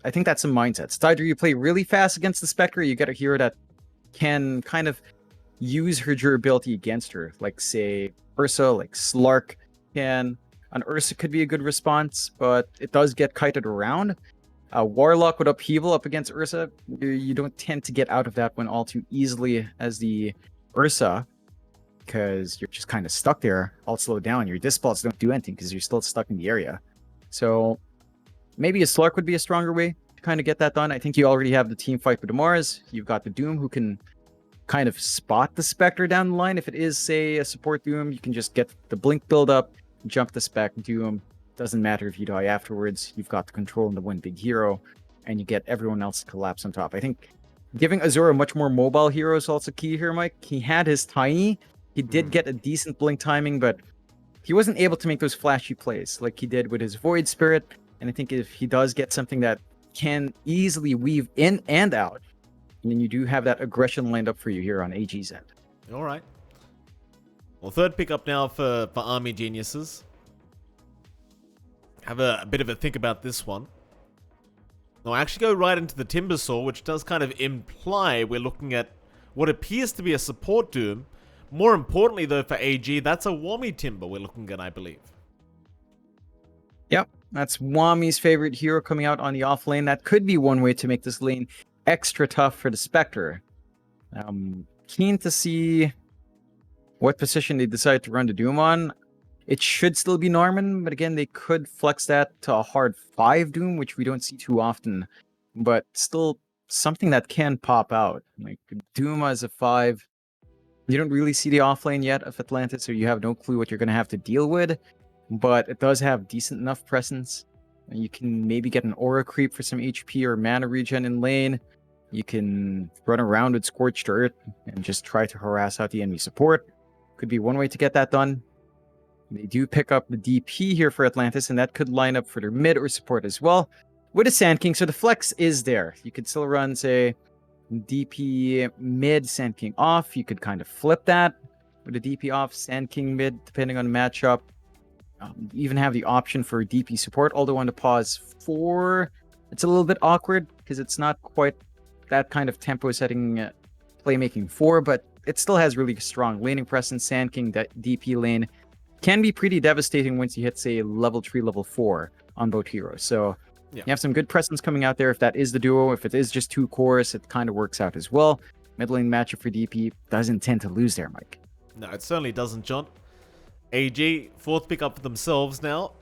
I think that's a mindset. It's either you play really fast against the Spectre, or you get a hero that can kind of use her durability against her. Like, say, Ursa, like Slark can. An Ursa could be a good response, but it does get kited around. Warlock with Upheaval up against Ursa, you don't tend to get out of that one all too easily as the Ursa, because you're just kind of stuck there, all slowed down. Your Dispels don't do anything because you're still stuck in the area. So maybe a Slark would be a stronger way to kind of get that done. I think you already have the team fight with the Mars. You've got the Doom who can kind of spot the Spectre down the line. If it is, say, a support Doom, you can just get the Blink build up, jump the Spec, Doom. Doesn't matter if you die afterwards. You've got the control in the one big hero, and you get everyone else to collapse on top. I think giving Azure a much more mobile hero is also key here, Mike. He had his Tiny. He did get a decent Blink timing, but he wasn't able to make those flashy plays like he did with his Void Spirit. And I think if he does get something that can easily weave in and out, and then you do have that aggression lined up for you here on AG's end. All right. Well, third pick up now for Army Geniuses. Have a bit of a think about this one. Now, I actually go right into the Timbersaw, which does kind of imply we're looking at what appears to be a support Doom. More importantly, though, for AG, that's a Wommy Timber we're looking at, I believe. Yep, that's Wami's favorite hero coming out on the off lane. That could be one way to make this lane extra tough for the Spectre. Keen to see what position they decide to run the Doom on. It should still be Norman, but again, they could flex that to a hard 5 Doom, which we don't see too often. But still something that can pop out. Like Doom as a 5. You don't really see the offlane yet of Atlantis, so you have no clue what you're going to have to deal with. But it does have decent enough presence. You can maybe get an aura creep for some HP or mana regen in lane. You can run around with Scorched Earth and just try to harass out the enemy support. Could be one way to get that done. They do pick up the DP here for Atlantis, and that could line up for their mid or support as well. With a Sand King, so the flex is there. You could still run, say, DP mid, Sand King off. You could kind of flip that with a DP off, Sand King mid, depending on the matchup. You even have the option for DP support, although on the pause 4, it's a little bit awkward because it's not quite that kind of tempo setting playmaking 4, but it still has really strong laning presence. Sand King, that DP lane can be pretty devastating once you hit, say, level 3, level 4 on both heroes. So you have some good presence coming out there. If that is the duo, if it is just 2 cores, it kind of works out as well. Mid lane matchup for DP doesn't tend to lose there, Mike. No, it certainly doesn't, John. AG, fourth pick up for themselves now.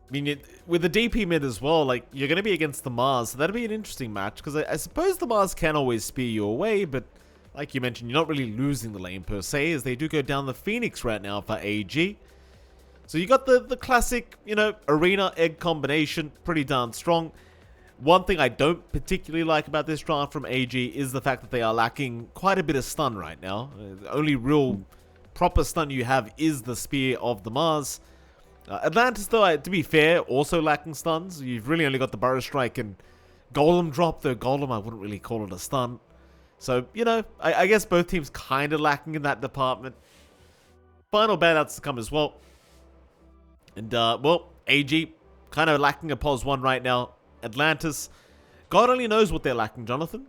I mean, with the DP mid as well, like, you're going to be against the Mars, so that'll be an interesting match, because I suppose the Mars can always spear you away, but like you mentioned, you're not really losing the lane per se, as they do go down the Phoenix right now for AG. So you got the classic, arena egg combination, pretty darn strong. One thing I don't particularly like about this draft from AG is the fact that they are lacking quite a bit of stun right now. The only real proper stun you have is the Spear of the Mars. Atlantis, though, to be fair, also lacking stuns. You've really only got the Burrow Strike and Golem drop, though Golem I wouldn't really call it a stun. So, I guess both teams kind of lacking in that department. Final banouts to come as well. And, AG kind of lacking a pos 1 right now. Atlantis, God only knows what they're lacking, Jonathan.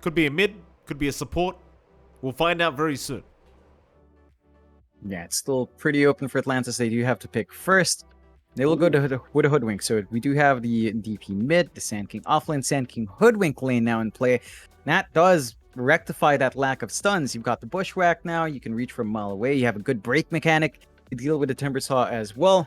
Could be a mid, could be a support. We'll find out very soon. Yeah, it's still pretty open for Atlantis. They do have to pick first. They will go with a Hoodwink. So we do have the DP mid, the Sand King offlane, Sand King Hoodwink lane now in play. That does rectify that lack of stuns. You've got the Bushwhack now. You can reach from a mile away. You have a good break mechanic to deal with the Timbersaw as well.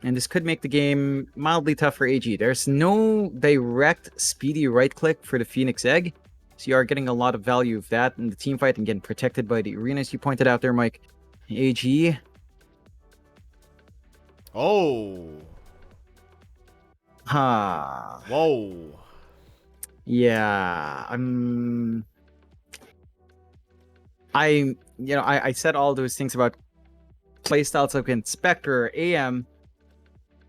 And this could make the game mildly tough for AG. There's no direct speedy right click for the Phoenix Egg. So you are getting a lot of value of that in the team fight and getting protected by the arenas you pointed out there, Mike. AG. Oh. Whoa. Yeah. I said all those things about playstyles like in Spectre or AM.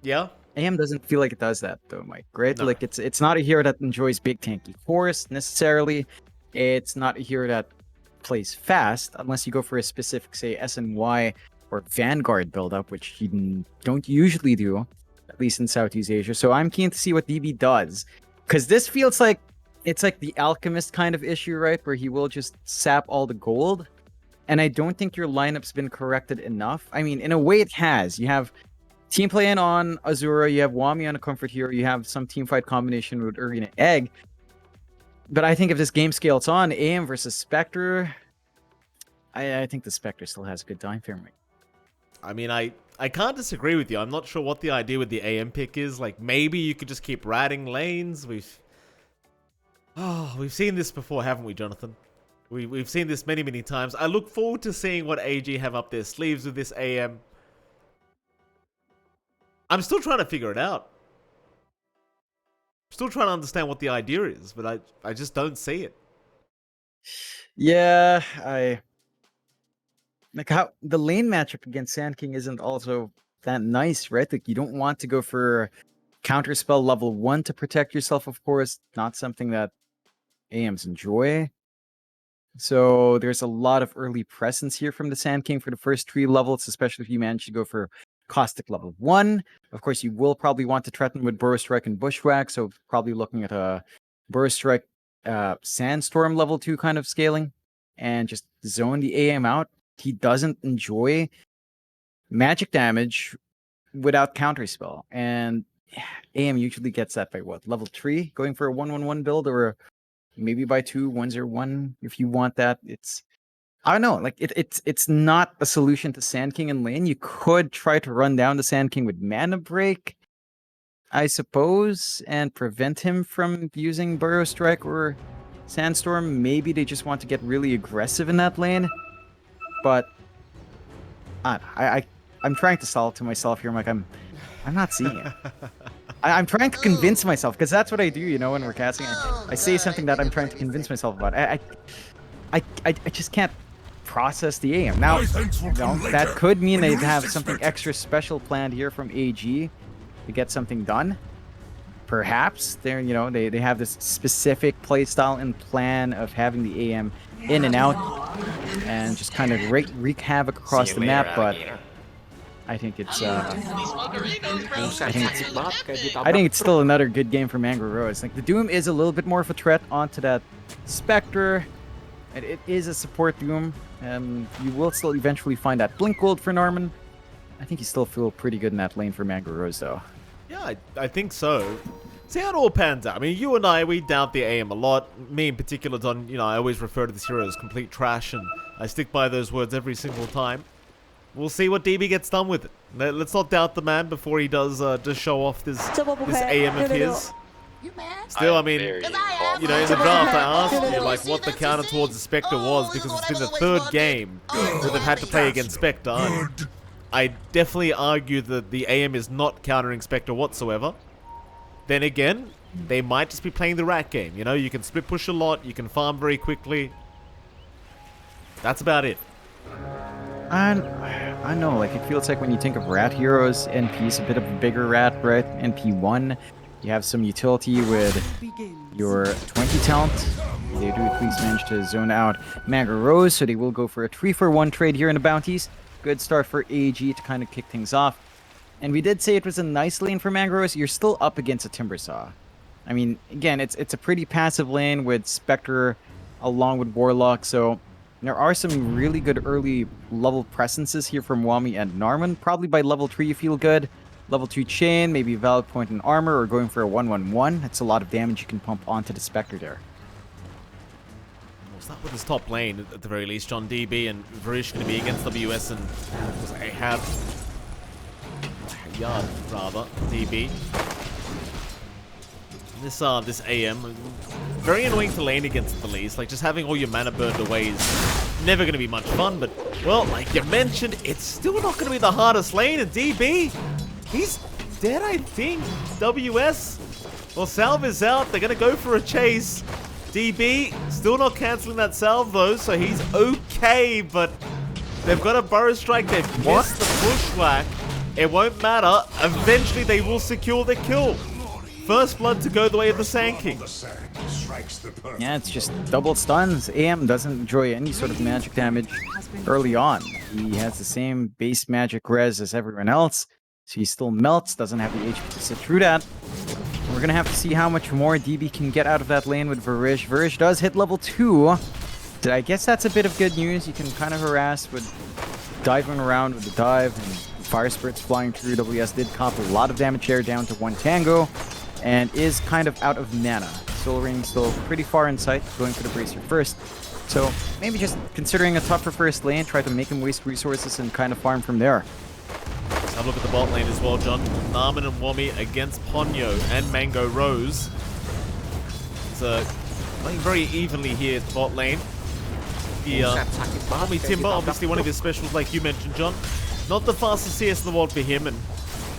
Yeah. AM doesn't feel like it does that though, Mike. Right? No. Like it's not a hero that enjoys big tanky cores necessarily. It's not a hero that plays fast unless you go for a specific, say, SNY or Vanguard build-up, which you don't usually do. at least in Southeast Asia. So I'm keen to see what DB does, because this feels like it's like the Alchemist kind of issue, right? Where he will just sap all the gold. And I don't think your lineup's been corrected enough. I mean, in a way it has. You have team playing on Azura, you have Wami on a Comfort Hero, you have some team fight combination with Arena Egg. But I think if this game scales on, AM versus Spectre, I think the Spectre still has a good time frame. I mean, I can't disagree with you. I'm not sure what the idea with the AM pick is. Like, maybe you could just keep ratting lanes. We've seen this before, haven't we, Jonathan? We've seen this many, many times. I look forward to seeing what AG have up their sleeves with this AM. I'm still trying to figure it out. Still trying to understand what the idea is, but I just don't see it. Yeah, like how the lane matchup against Sand King isn't also that nice, right? Like, you don't want to go for counterspell level 1 to protect yourself, of course. Not something that AMs enjoy. So there's a lot of early presence here from the Sand King for the first 3 levels, especially if you manage to go for Caustic level 1. Of course, you will probably want to threaten with Burrow Strike and Bushwhack, so probably looking at a Burrow Strike Sandstorm level 2 kind of scaling, and just zone the AM out. He doesn't enjoy magic damage without counterspell, and AM usually gets that by what, level 3, going for a 1-1-1 build, or maybe by 2-1-0-1 if you want that. It's, I don't know, like it's not a solution to Sand King in lane. You could try to run down the Sand King with Mana Break, I suppose, and prevent him from using Burrow Strike or Sandstorm. Maybe they just want to get really aggressive in that lane. But I'm trying to solve to myself here. I'm like, I'm not seeing it. I'm trying to convince myself, because that's what I do, you know, when we're casting. I say something that I'm trying to convince myself about. I just can't process the AM. Now, you know, that could mean they have something extra special planned here from AG to get something done. Perhaps they're, you know, they have this specific playstyle and plan of having the AM in and out and just kind of wreak havoc across the map, but I think it's I think it's still another good game for Mango Rose. Like, the Doom is a little bit more of a threat onto that Spectre, and it is a support Doom, and you will still eventually find that Blink Gold for Norman. I think you still feel pretty good in that lane for Mango Rose, though. Yeah, I think so. See how it all pans out. I mean, you and I, we doubt the AM a lot. Me in particular, Don, you know, I always refer to this hero as complete trash, and I stick by those words every single time. We'll see what DB gets done with it. Let's not doubt the man before he does just show off this AM of his. Still, I mean, you know, in the draft I asked you like what the counter towards the Spectre was, because it's been the 3rd game that they've had to play against Spectre. And I definitely argue that the AM is not countering Spectre whatsoever. Then again, they might just be playing the rat game. You know, you can split push a lot, you can farm very quickly. That's about it. I know, like, it feels like when you think of rat heroes, NP's a bit of a bigger rat, right? NP1, you have some utility with your 20 talent. They do at least manage to zone out Mango Rose, so they will go for a 3-for-1 trade here in the bounties. Good start for AG to kind of kick things off. And we did say it was a nice lane for Mango Rose. You're still up against a Timbersaw. I mean, again, it's a pretty passive lane with Spectre along with Warlock, so there are some really good early level presences here from Wami and Narman. Probably by level 3 you feel good. Level 2 Chain, maybe Valid Point in Armor, or going for a 1-1-1. That's a lot of damage you can pump onto the Spectre there. We'll start with his top lane, at the very least. John DB and Varish going to be against WS and Ahab. Yard, rather, DB. This AM, very annoying to lane against the least. Like, just having all your mana burned away is never going to be much fun. But, well, like you mentioned, it's still not going to be the hardest lane. And DB, he's dead, I think. WS, well, Salve is out. They're going to go for a chase. DB, still not cancelling that salve, though, so he's okay. But they've got a Burrow Strike. They've missed the Bushwhack. It won't matter. Eventually, they will secure the kill. First blood to go the way of the Sand King. Yeah, it's just double stuns. AM doesn't enjoy any sort of magic damage early on. He has the same base magic res as everyone else. So he still melts, doesn't have the HP to sit through that. We're going to have to see how much more DB can get out of that lane with Varish. Varish does hit level 2. I guess that's a bit of good news. You can kind of harass with diving around with the dive and fire spirits flying through. WS did cop a lot of damage there, down to 1 tango, and is kind of out of mana. Soul Ring still pretty far in sight, going for the Bracer first. So maybe just considering a tougher first lane, try to make him waste resources and kind of farm from there. Let's have a look at the bot lane as well, John. Narman and Wommy against Ponyo and Mango Rose. It's playing very evenly here at the bot lane. The Wommy Timber, obviously one of his specials like you mentioned, John. Not the fastest CS in the world for him, and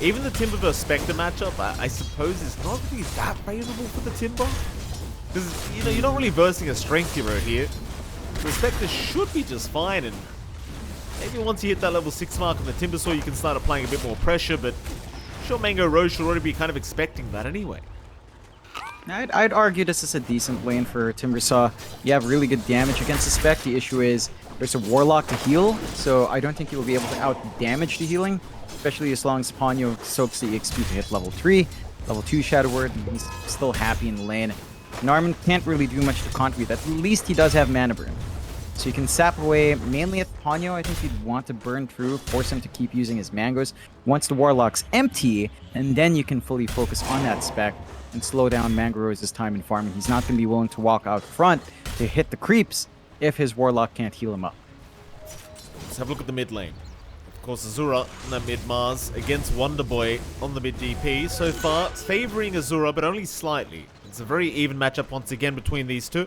even the Timber vs Spectre matchup, I suppose, is not really that favorable for the Timber. Because, you know, you're not really versing a strength hero here. The Spectre should be just fine, and maybe once you hit that level 6 mark on the Timbersaw, you can start applying a bit more pressure, but I'm sure Mango Rose should already be kind of expecting that anyway. I'd argue this is a decent lane for Timbersaw. You have really good damage against the Spec. The issue is there's a Warlock to heal, so I don't think you'll be able to out-damage the healing, especially as long as Ponyo soaks the EXP to hit level 3. Level 2 Shadow Word, and he's still happy in the lane. Narman can't really do much to contribute. At least he does have Mana Burn. So you can sap away mainly at Ponyo. I think you'd want to burn through, force him to keep using his mangoes. Once the Warlock's empty, and then you can fully focus on that Spec and slow down Mango Rose's time in farming. He's not going to be willing to walk out front to hit the creeps if his Warlock can't heal him up. Let's have a look at the mid lane. Of course, Azura in the mid Mars against Wonderboy on the mid DP. So far, favoring Azura, but only slightly. It's a very even matchup once again between these two.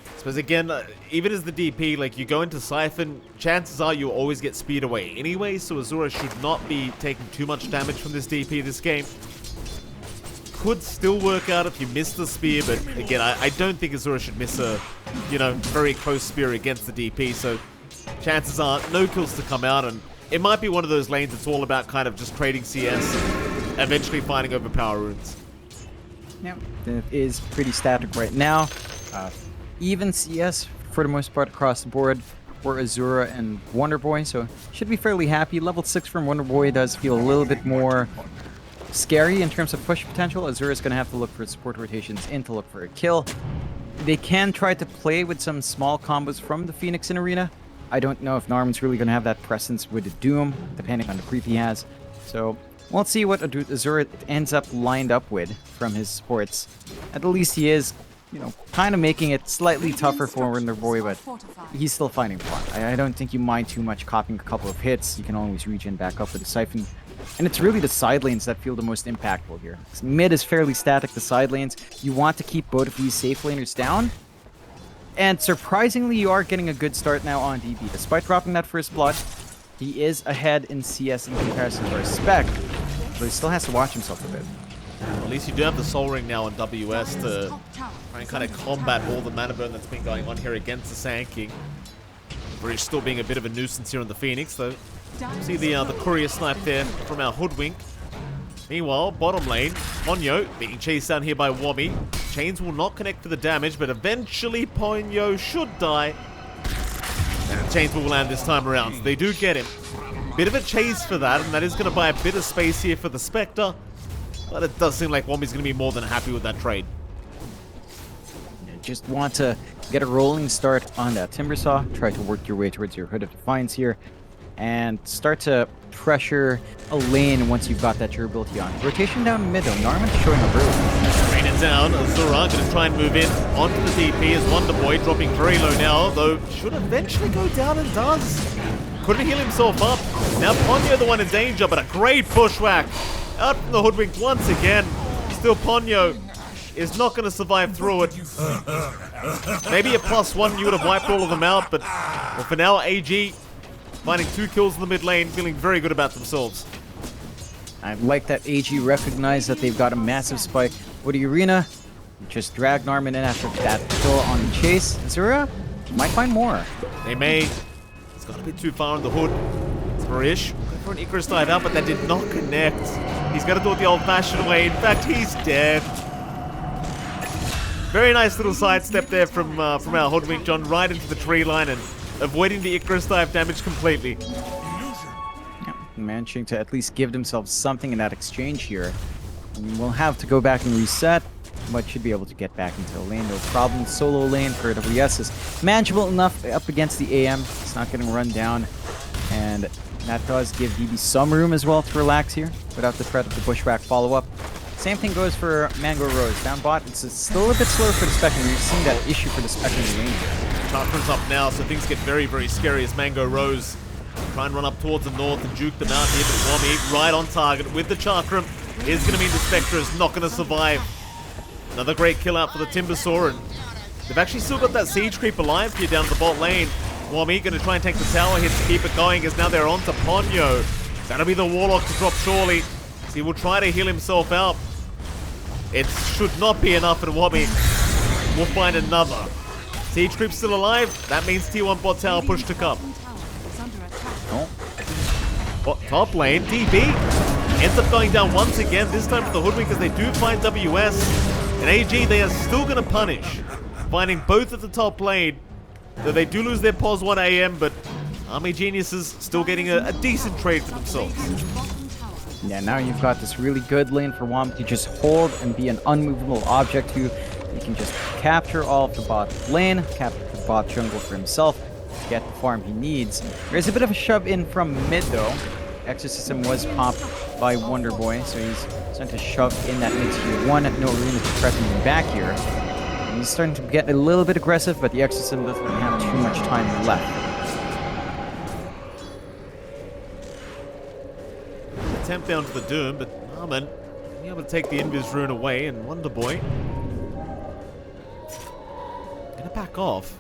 I suppose again, even as the DP, like you go into Siphon, chances are you'll always get speed away anyway, so Azura should not be taking too much damage from this DP this game. Could still work out if you miss the spear, but again, I don't think Azura should miss a, you know, very close spear against the DP, so chances are no kills to come out, and it might be one of those lanes that's all about kind of just trading CS and eventually finding overpower runes. Yeah, it is pretty static right now. Even CS for the most part across the board for Azura and Wonderboy, so should be fairly happy. Level 6 from Wonderboy does feel a little bit more scary in terms of push potential. Azura's going to have to look for support rotations in to look for a kill. They can try to play with some small combos from the Phoenix in Arena. I don't know if Narman's really going to have that presence with the Doom, depending on the creep he has. So we'll see what Azura ends up lined up with from his supports. At least he is, you know, kind of making it slightly tougher for Wonderboy, but he's still finding fun. I don't think you mind too much copying a couple of hits. You can always regen back up with a Siphon. And it's really the side lanes that feel the most impactful here. Mid is fairly static, the side lanes. You want to keep both of these safe laners down. And surprisingly, you are getting a good start now on DB. Despite dropping that first blood, he is ahead in CS in comparison to our Spec. But he still has to watch himself a bit. Well, at least you do have the Soul Ring now on WS to try and kind of combat all the mana burn that's been going on here against the Sand King. Bridge still being a bit of a nuisance here on the Phoenix, though. See the courier snipe there from our Hoodwink. Meanwhile, bottom lane, Ponyo being chased down here by Wommy. Chains will not connect for the damage, but eventually Ponyo should die. And Chains will land this time around, so they do get him. Bit of a chase for that, and that is going to buy a bit of space here for the Spectre. But it does seem like Wommy's going to be more than happy with that trade. Just want to get a rolling start on that Timbersaw. Try to work your way towards your Hood of Defiance here. And start to pressure a lane once you've got that durability on. Rotation down mid though. Narman's showing up early. Rain it down. Azura going to try and move in onto the DP as Wonderboy dropping very low now, though should eventually go down and does. Couldn't heal himself up. Now Ponyo the one in danger, but a great bushwhack. Out from the Hoodwink once again. Still Ponyo is not going to survive through it. Maybe a +1, you would have wiped all of them out, but well, for now, AG finding 2 kills in the mid lane, feeling very good about themselves. I like that AG recognized that they've got a massive spike with the arena. Just drag Narman in after that kill on the chase. Azura might find more. They may. It's got a bit too far on the Hood. It's Marish going for an Icarus dive out, but that did not connect. He's got to do it the old-fashioned way. In fact, he's dead. Very nice little sidestep there from our Hoodwink John right into the tree line and avoiding the Icarus dive damage completely. managing to at least give themselves something in that exchange here. And we'll have to go back and reset, but should be able to get back into the lane, no problem. Solo lane for WS is manageable enough up against the AM. It's not getting run down, and that does give DB some room as well to relax here without the threat of the Bushwhack follow-up. Same thing goes for Mango Rose. Down bot, it's still a bit slower for the Spectre. We've seen that issue for the Spectre in the lane here. Chakram's up now, so things get very, very scary as Mango Rose try and run up towards the north and juke them out here, but Wami right on target with the Chakram is going to mean the Spectre is not going to survive. Another great kill out for the Timbersaw, and they've actually still got that siege creep alive here down the bot lane. Wami going to try and take the tower hit to keep it going, as now they're on to Ponyo. That'll be the Warlock to drop surely. So he will try to heal himself out. It should not be enough, and Wami will find another. Siege creep still alive. That means T1 bot tower push to come. Oh, top lane, DB ends up going down once again, this time with the Hoodwink, as they do find WS. And AG, they are still going to punish, finding both at the top lane. Though they do lose their POS 1 AM, but Army Geniuses still getting a decent trade for themselves. Yeah, now you've got this really good lane for Wam to just hold and be an unmovable object who he can just capture all of the bot lane, capture the bot jungle for himself, to get the farm he needs. There's a bit of a shove in from mid though. Exorcism was popped by Wonder Boy, so he's starting to shove in that mid tier 1. No arena to threaten him back here. And he's starting to get a little bit aggressive, but the Exorcism doesn't have too much time left. Attempt down to the Doom, but Armin being able to take the Invis rune away, and Wonder Boy gonna back off.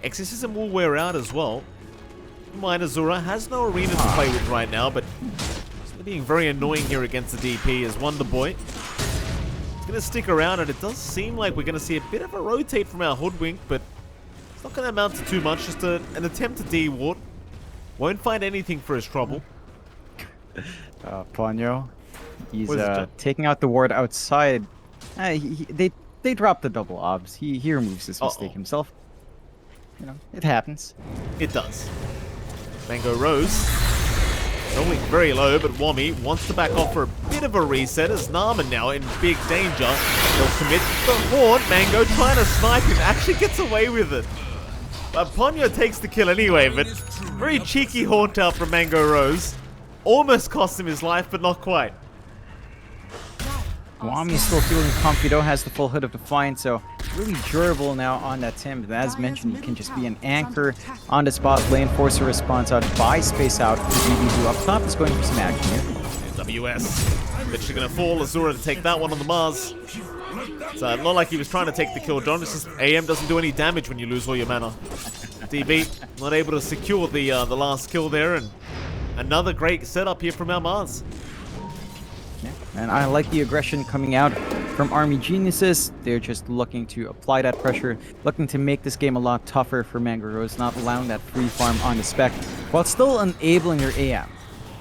Exorcism will wear out as well. Mind Azura has no arena to play with right now, but it's being very annoying here against the DP as Wonder Boy. It's gonna stick around, and it does seem like we're gonna see a bit of a rotate from our Hoodwink, but it's not gonna amount to too much. Just an attempt to D-ward. Won't find anything for his trouble. Ponyo, he's taking out the ward outside. They dropped the double obs. He removes this mistake himself. You know, it happens. It does. Mango Rose rolling very low, but Wami wants to back off for a bit of a reset as Narman now in big danger. They'll commit the haunt. Mango trying to snipe him, actually gets away with it. But Ponyo takes the kill anyway, but very cheeky haunt out from Mango Rose. Almost cost him his life, but not quite. Wami's still feeling comfy though, has the full Hood of Defiance, so really durable now on that Tim. And as mentioned, he can just be an anchor on the spot lane, force a response out, buy space out for DB, who up top is going for some action here. And WS literally going to fall. Azura to take that one on the Mars. It's not like he was trying to take the kill, John. It's just AM doesn't do any damage when you lose all your mana. DB not able to secure the last kill there, and another great setup here from our Mars. Yeah, and I like the aggression coming out from Army Geniuses. They're just looking to apply that pressure, looking to make this game a lot tougher for Mango Rose, not allowing that free farm on the spec, while still enabling your AM.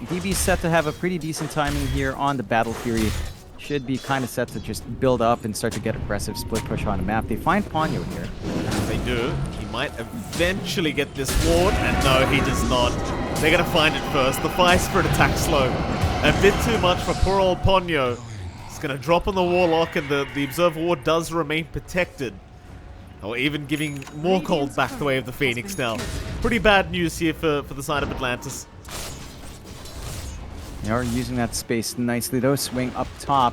DB's set to have a pretty decent timing here on the Battle Fury. Should be kind of set to just build up and start to get aggressive split push on the map. They find Ponyo here. They do. He might eventually get this ward, and no, he does not. They're going to find it first. The Fire Spirit attack slow. A bit too much for poor old Ponyo. It's going to drop on the Warlock, and the Observer Ward does remain protected. Or even giving more cold back the way of the Phoenix now. Pretty bad news here for the side of Atlantis. They are using that space nicely though. Swing up top.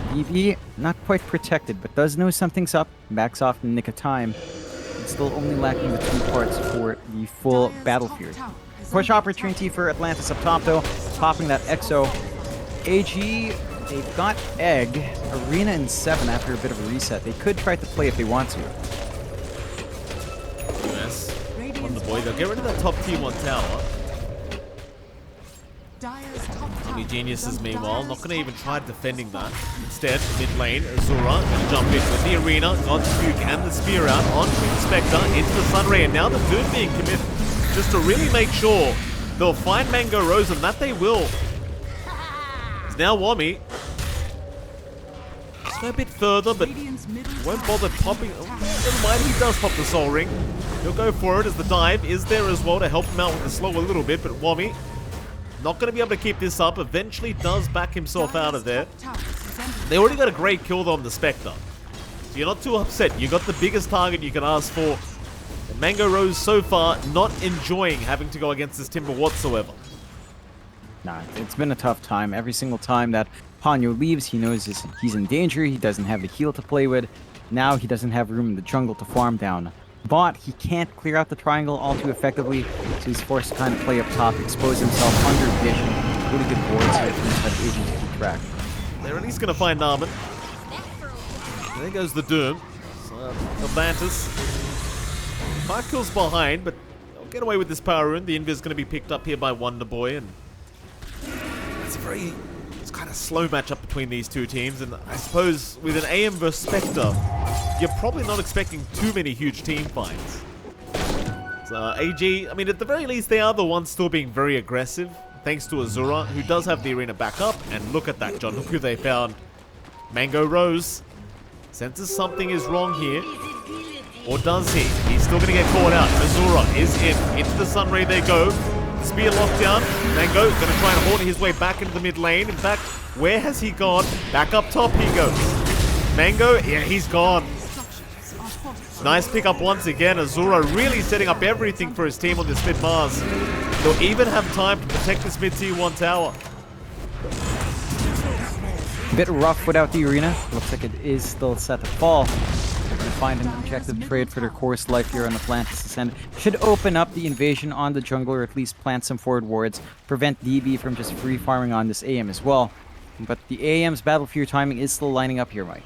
DB not quite protected, but does know something's up. Backs off in the nick of time. It's still only lacking the 2 parts for the full Battle Fury. Push opportunity for Atlantis up top though. Popping that Exo. AG, they've got Egg. Arena in 7 after a bit of a reset. They could try to play if they want to. US on the boy. They'll get rid of that top T1 tower. Army Geniuses, meanwhile, not going to even try defending that. Instead, mid lane, Azura going to jump in with the arena, got Duke and the spear out on Twin Spectre into the Sunray, and now the Doom being committed just to really make sure they'll find Mango Rose, and that they will. It's now Wami. Let's go a bit further, but won't bother popping. Oh, never mind, he does pop the Soul Ring. He'll go for it as the dive is there as well to help him out with the slow a little bit, but Wami Not going to be able to keep this up. Eventually does back himself out of there. They already got a great kill though on the Spectre. So you're not too upset. You got the biggest target you can ask for. And Mango Rose so far not enjoying having to go against this Timber whatsoever. Nah, it's been a tough time. Every single time that Ponyo leaves, he knows he's in danger. He doesn't have the heal to play with. Now he doesn't have room in the jungle to farm down. But he can't clear out the triangle all too effectively, so he's forced to kind of play up top, expose himself under vision. Really good boards here for that agent to keep track. They're at least going to find Narman. There goes the Doom. Atlantis. 5 kills behind, but they'll get away with this power rune. The Invis is going to be picked up here by Wonder Boy, and it's kind of slow matchup between these two teams. And I suppose with an AM versus Spectre, you're probably not expecting too many huge team fights. So AG, I mean, at the very least, they are the ones still being very aggressive, thanks to Azura, who does have the arena back up. And look at that, John. Look who they found. Mango Rose senses something is wrong here. Or does he? He's still going to get caught out. Azura is in. Into the Sun Ray they go. The spear lockdown. Mango going to try and hold his way back into the mid lane. In fact, where has he gone? Back up top he goes. Mango, yeah, he's gone. Nice pickup once again. Azura really setting up everything for his team on this mid-Mars. They'll even have time to protect this mid-tier 1 tower. A bit rough without the arena. Looks like it is still set to fall. They're going to find an objective trade for their course life here on Atlantis' end. Should open up the invasion on the jungle, or at least plant some forward wards. Prevent DB from just free farming on this AM as well. But the AM's Battle Fury timing is still lining up here, Mike.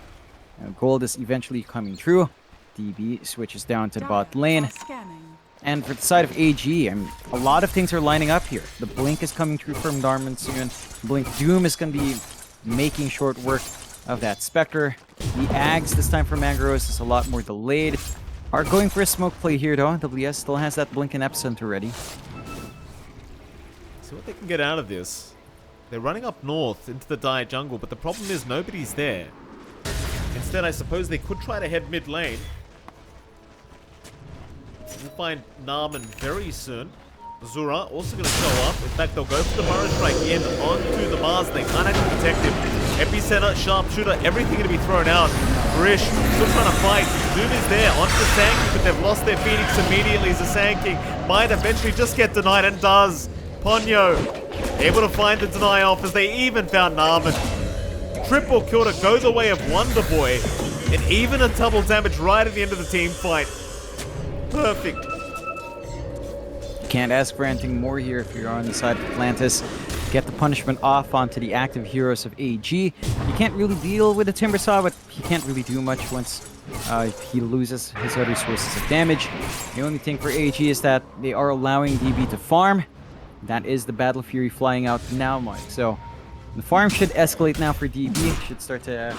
Gold is eventually coming through. DB switches down to the bot lane. And for the side of AG, I mean, a lot of things are lining up here. The Blink is coming through from Darman soon. Blink Doom is going to be making short work of that Spectre. The Ags this time for Mangaros is a lot more delayed. Are going for a smoke play here though. WS still has that Blink and Epicenter ready. See what they can get out of this. They're running up north into the Dire jungle, but the problem is nobody's there. Instead, I suppose they could try to head mid lane. We'll find Narman very soon. Azura also going to show up. In fact, they'll go for the Burrow Strike in onto the Mars. They can't actually protect him. Epicenter, Sharpshooter, everything going to be thrown out. Brish still trying to fight. Doom is there onto the Sand King, but they've lost their Phoenix immediately as the Sand King might eventually just get denied, and does. Ponyo able to find the deny off as they even found Narman. Triple kill to go the way of Wonder Boy, and even a double damage right at the end of the team fight. Perfect. You can't ask for anything more here if you're on the side of Atlantis. Get the punishment off onto the active heroes of AG. You can't really deal with the Timber Saw, but he can't really do much once he loses his other sources of damage. The only thing for AG is that they are allowing DB to farm. That is the Battle Fury flying out now, Mike. So the farm should escalate now for DB. Should start to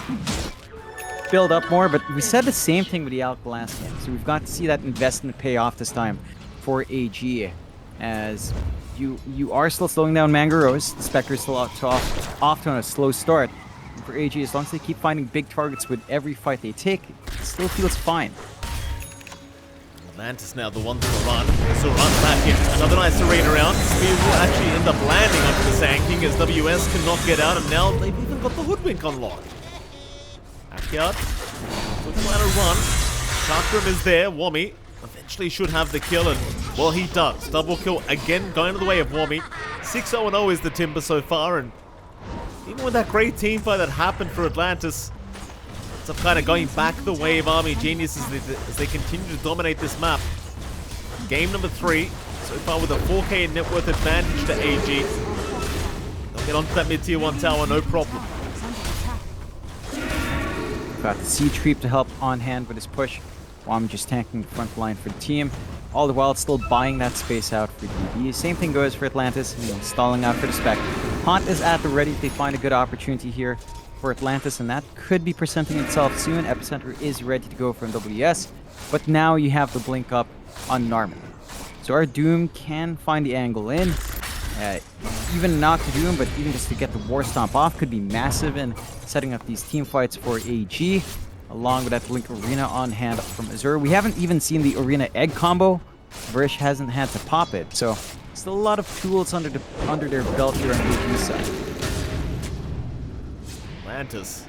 build up more, but we said the same thing with the Alk last game. So we've got to see that investment pay off this time for AG, as you are still slowing down Mangaros. The Spectre is still off to a slow start. And for AG, as long as they keep finding big targets with every fight they take, it still feels fine. Atlantis now the one to run. So run back in. Another nice arena round. Spear will actually end up landing onto the Sand King as WS cannot get out, and now they've even got the Hoodwink unlocked. Backyard. Looks like a run. Chakram is there. Wommy eventually should have the kill, and well, he does. Double kill again, going to the way of Wommy. 6-0-0 is the Timber so far, and even with that great team fight that happened for Atlantis, it's up kind of going back the way of Army Genius as they continue to dominate this map. Game number 3, so far with a 4K net worth advantage to AG. They'll get onto that mid-tier 1 tower, no problem. Got the Siege Creep to help on hand with his push. Wom just tanking the front line for the team. All the while still buying that space out for DB. Same thing goes for Atlantis, stalling out for the Spec. Haunt is at the ready if they find a good opportunity here for Atlantis, and that could be presenting itself soon. Epicenter is ready to go from WS, but now you have the blink up on Narman. So our Doom can find the angle in. Even not to Doom, but even just to get the War Stomp off could be massive in setting up these team fights for AG, along with that Blink Arena on hand from Azure. We haven't even seen the Arena Egg combo. Brish hasn't had to pop it, so Still a lot of tools under their belt here on AG's side. Atlantis.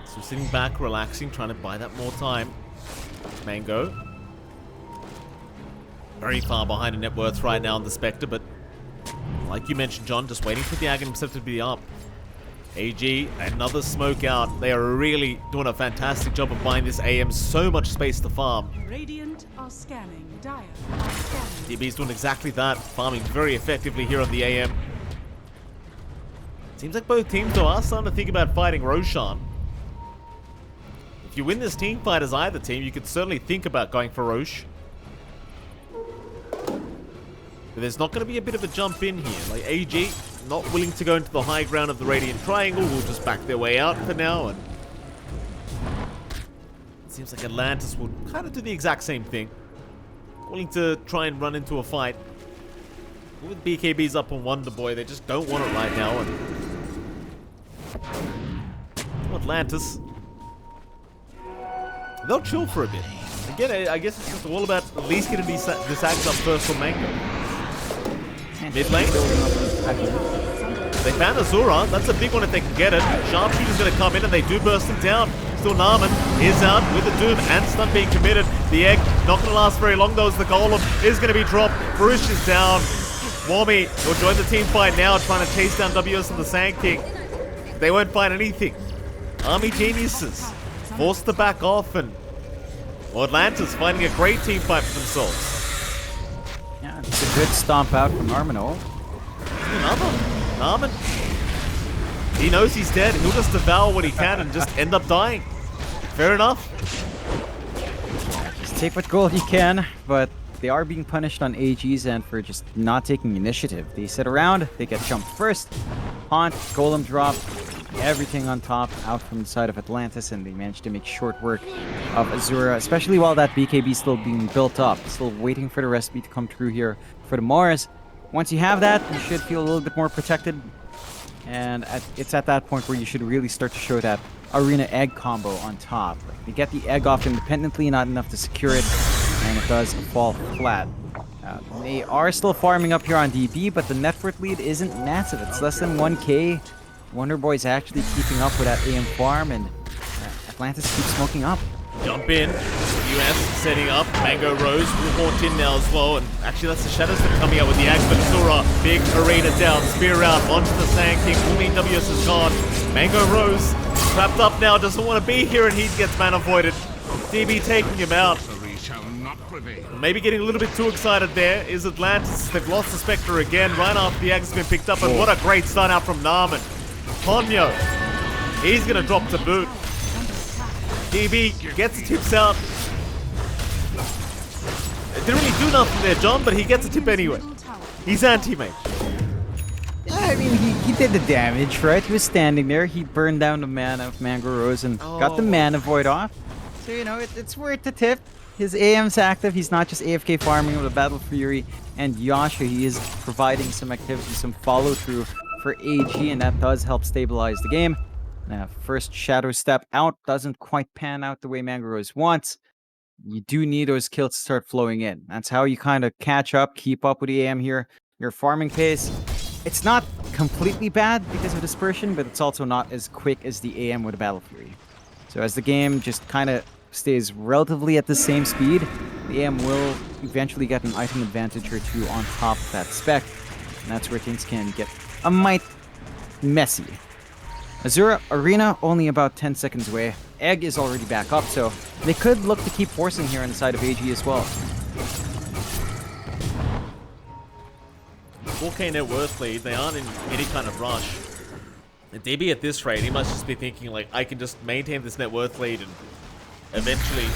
So sitting back, relaxing, trying to buy that more time. Mango. Very far behind in net worth right now on the Spectre, but like you mentioned, John, just waiting for the Aghanim himself to be up. AG, another smoke out. They are really doing a fantastic job of buying this AM so much space to farm. Radiant are scanning. Dire are scanning. DB's doing exactly that, farming very effectively here on the AM. Seems like both teams though are starting to think about fighting Roshan. If you win this team fight as either team, you could certainly think about going for Rosh. But there's not going to be a bit of a jump in here. Like AG, not willing to go into the high ground of the Radiant Triangle, will just back their way out for now. And it seems like Atlantis will kind of do the exact same thing. Willing to try and run into a fight. With BKBs up on Wonder Boy, they just don't want it right now. And Atlantis, they'll chill for a bit. Again, I guess it's just all about at least getting this axe up first for Mango. Mid lane. They found Azura. That's a big one if they can get it. Sharpshooter's going to come in and they do burst him down. Still Naaman is out with the Doom and stun being committed. The egg not going to last very long though as the Golem is going to be dropped. Baruch is down. Warmy will join the team fight now, trying to chase down WS and the Sand King. They won't find anything. Army Geniuses forced to back off, and Atlantis finding a great team fight for themselves. Yeah, it's a good stomp out from Armino. Another. Naaman. He knows he's dead. He'll just devour what he can and just end up dying. Fair enough. Just take what gold you can, but they are being punished on AG's end for just not taking initiative. They sit around, they get jumped first. Haunt, Golem drop, everything on top out from the side of Atlantis, and they managed to make short work of Azura, especially while that BKB is still being built up. Still waiting for the recipe to come through here for the Mars. Once you have that, you should feel a little bit more protected. And it's at that point where you should really start to show that Arena Egg combo on top. You get the egg off independently, not enough to secure it, and it does fall flat. They are still farming up here on DB, but the net worth lead isn't massive. It's less than 1k. Wonder Boy's actually keeping up with that AM farm, and Atlantis keeps smoking up. Jump in. US setting up. Mango Rose will haunt in now as well. And actually, that's the Shadows that are coming out with the Axe. But Zura, big arena down. Spear out onto the Sand King. Only WS is gone. Mango Rose trapped up now. Doesn't want to be here, and he gets mana voided. DB taking him out. Maybe getting a little bit too excited there is Atlantis. They've lost the Spectre again right after the Axe has been picked up. And what a great stun out from Naaman. Ponyo, he's going to drop to boot. DB gets the tips out. It didn't really do nothing there, John, but he gets a tip anyway. He's anti-mage. I mean, he did the damage, right? He was standing there. He burned down the mana of Mango Rose and got the mana void off. So, you know, it's worth the tip. His AM's active. He's not just AFK farming with a Battle Fury and Yasha. He is providing some activity, some follow-through for AG, and that does help stabilize the game. Now, first Shadow Step out doesn't quite pan out the way Mango Rose wants. You do need those kills to start flowing in. That's how you kind of catch up, keep up with the AM here. Your farming pace, it's not completely bad because of dispersion, but it's also not as quick as the AM with a Battle Fury. So as the game just kind of stays relatively at the same speed, the AM will eventually get an item advantage or two on top of that spec. And that's where things can get a mite messy. Azura Arena only about 10 seconds away. Egg is already back up, so they could look to keep forcing here on the side of AG as well. 4k net worth lead, they aren't in any kind of rush. And DB at this rate, he must just be thinking like, I can just maintain this net worth lead and eventually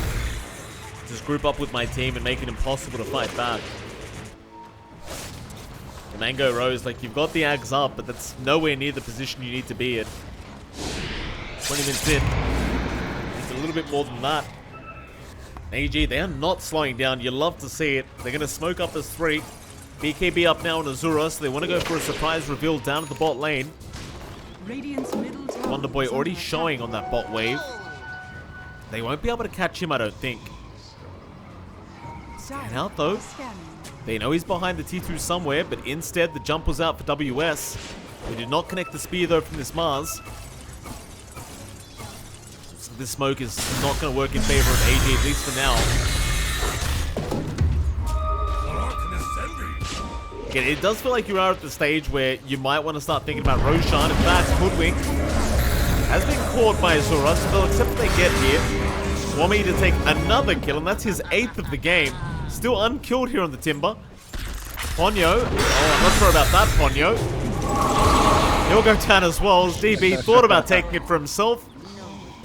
just group up with my team and make it impossible to fight back. The Mango Rose, like, you've got the Ags up, but that's nowhere near the position you need to be at. 20 minutes in. It's a little bit more than that. AG, they are not slowing down. You love to see it. They're going to smoke up as 3. BKB up now on Azura, so they want to go for a surprise reveal down at the bot lane. Wonder Boy already showing on that bot wave. They won't be able to catch him, I don't think. Scan out though. They know he's behind the T2 somewhere, but instead the jump was out for WS. They did not connect the spear though from this Mars. So this smoke is not going to work in favor of AG, at least for now. Again, it does feel like you are at the stage where you might want to start thinking about Roshan. In fact, Hoodwink has been caught by Azura, so they'll accept what they get here. Wami to take another kill, and that's his 8th of the game. Still unkilled here on the Timber. Ponyo. Oh, I'm not sure about that, Ponyo. He'll go down as well, as DB thought about taking it for himself.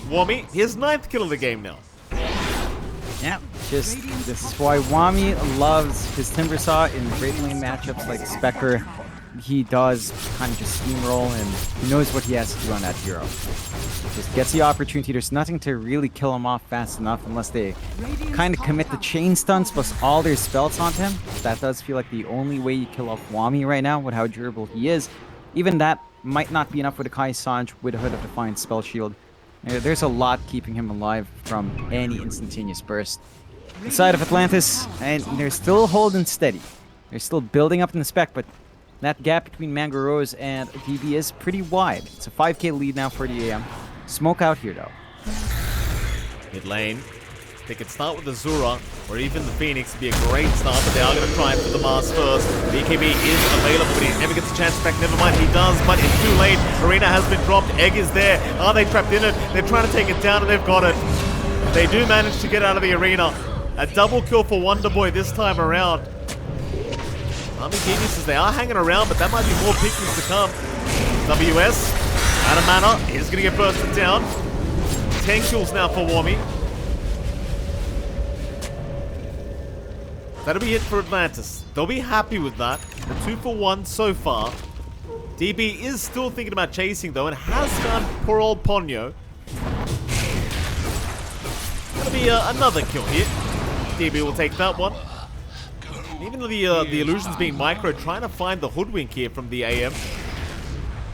Wami, his 9th kill of the game now. Yeah, just this is why Wami loves his Timber Saw in great lane matchups like Spectre. He does kind of just steamroll, and he knows what he has to do on that hero. Just gets the opportunity. There's nothing to really kill him off fast enough unless they kind of commit the chain stunts plus all their spells onto him. That does feel like the only way you kill off Wami right now with how durable he is. Even that might not be enough with a Kai Sanj with a Hood of Defiance spell shield. There's a lot keeping him alive from any instantaneous burst. Inside of Atlantis, and they're still holding steady. They're still building up in the spec, but that gap between Mango Rose and DB is pretty wide. It's a 5k lead now for the AM. Smoke out here, though. Mid lane. They could start with the Azura, or even the Phoenix would be a great start, but they are going to try for the Mars first. BKB is available, but he never gets a chance back. Never mind, he does, but it's too late. Arena has been dropped. Egg is there. Are they trapped in it? They're trying to take it down, and they've got it. They do manage to get out of the arena. A double kill for Wonderboy this time around. Army Geniuses, they are hanging around, but that might be more pickings to come. WS, out of mana, he's going to get bursted down. 10 kills now for Wami. That'll be it for Atlantis. They'll be happy with that. The 2 for 1 so far. DB is still thinking about chasing though, and has found poor old Ponyo. Gonna be another kill here. DB will take that one. Even though the illusions being micro, trying to find the Hoodwink here from the AM.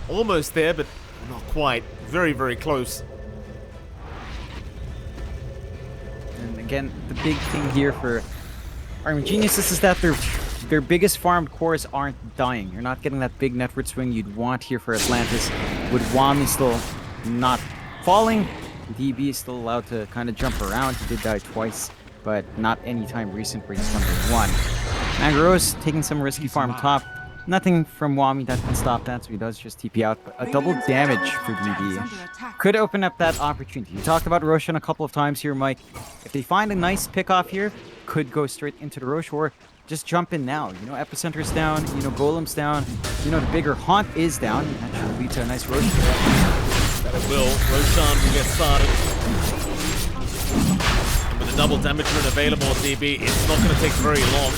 Almost there, but not quite. Very, very close. And again, the big thing here for Army Geniuses is that their biggest farmed cores aren't dying. You're not getting that big network swing you'd want here for Atlantis. With Wami still not falling, DB is still allowed to kind of jump around. He did die twice, but not anytime recent where he's number 1. Mangaros taking some risky farm top. Nothing from Wami that can stop that, so he does just TP out. But a double damage for DB could open up that opportunity. You talked about Roshan a couple of times here, Mike. If they find a nice pick off here, could go straight into the Rosh, or just jump in now. You know, Epicenter's down, you know, Golem's down, you know, the bigger Haunt is down. That should lead to a nice Rosh. That it will. Roshan will get started. And with a double damage rune available on DB, it's not going to take very long.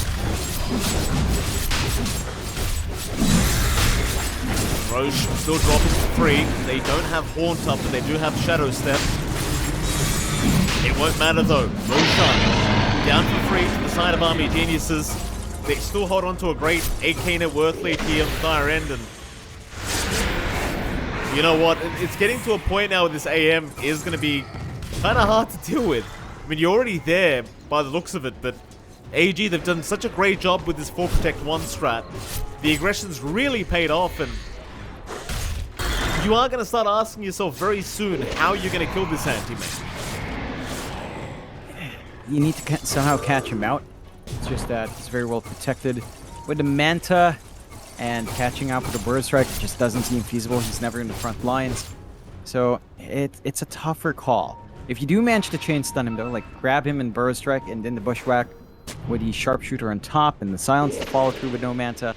Roche still dropping for free. They don't have Haunt up, but they do have Shadow Step. It won't matter though. Roshan down for free to the side of Army Geniuses. They still hold on to a great 8k net worth lead here on the far end, and you know what? It's getting to a point now where this AM is going to be kind of hard to deal with. I mean, you're already there by the looks of it, but AG, they've done such a great job with this 4 Protect 1 strat. The aggression's really paid off, and you are going to start asking yourself very soon how you're going to kill this anti-mage. You need to somehow catch him out. It's just that he's very well protected. With the Manta and catching out with the Bird Strike, it just doesn't seem feasible. He's never in the front lines. So it's a tougher call. If you do manage to chain stun him though, like grab him and Bird Strike and then the Bushwhack with the Sharpshooter on top and the Silence to follow through with no Manta,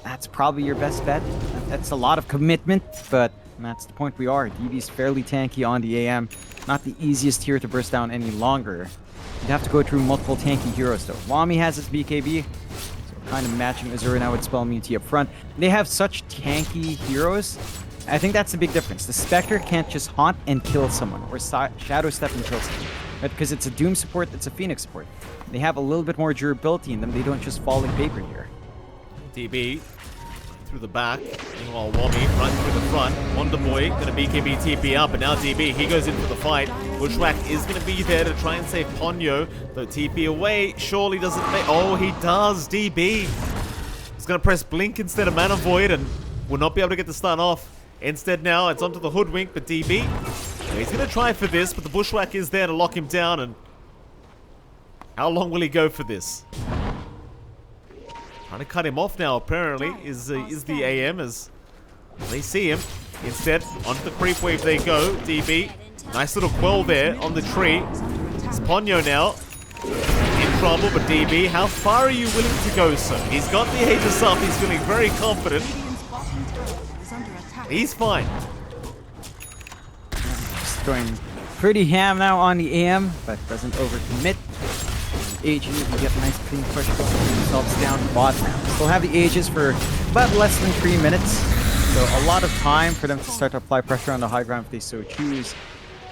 that's probably your best bet. That's a lot of commitment, but that's the point we are. DB's fairly tanky on the AM. Not the easiest here to burst down any longer. You'd have to go through multiple tanky heroes though. Wami has his BKB, so kind of matching Azura now with Spell Immunity up front. They have such tanky heroes. I think that's the big difference. The Spectre can't just haunt and kill someone, or Shadow Step and kill someone. Right? Because it's a Doom support, it's a Phoenix support. They have a little bit more durability in them. They don't just fall like paper here. DB through the back. Meanwhile, Wami runs through the front. Wonder Boy gonna BKB TP up, and now DB, he goes in for the fight. Bushwhack is gonna be there to try and save Ponyo, though TP away surely doesn't make. Oh, he does. DB. He's gonna press Blink instead of Mana Void and will not be able to get the stun off. Instead now, it's onto the Hoodwink, but DB, he's gonna try for this, but the Bushwhack is there to lock him down, and how long will he go for this? Trying to cut him off now, apparently, is the AM as they see him. Instead, onto the creep wave they go. DB, nice little quell there on the tree. It's Ponyo now in trouble, but DB, how far are you willing to go, sir? He's got the Aegis up, he's feeling very confident. He's fine. Just going pretty ham now on the AM, but doesn't overcommit. AG will get a nice clean push, putting themselves down bot now. Still have the Aegis for about less than 3 minutes, so a lot of time for them to start to apply pressure on the high ground if they so choose.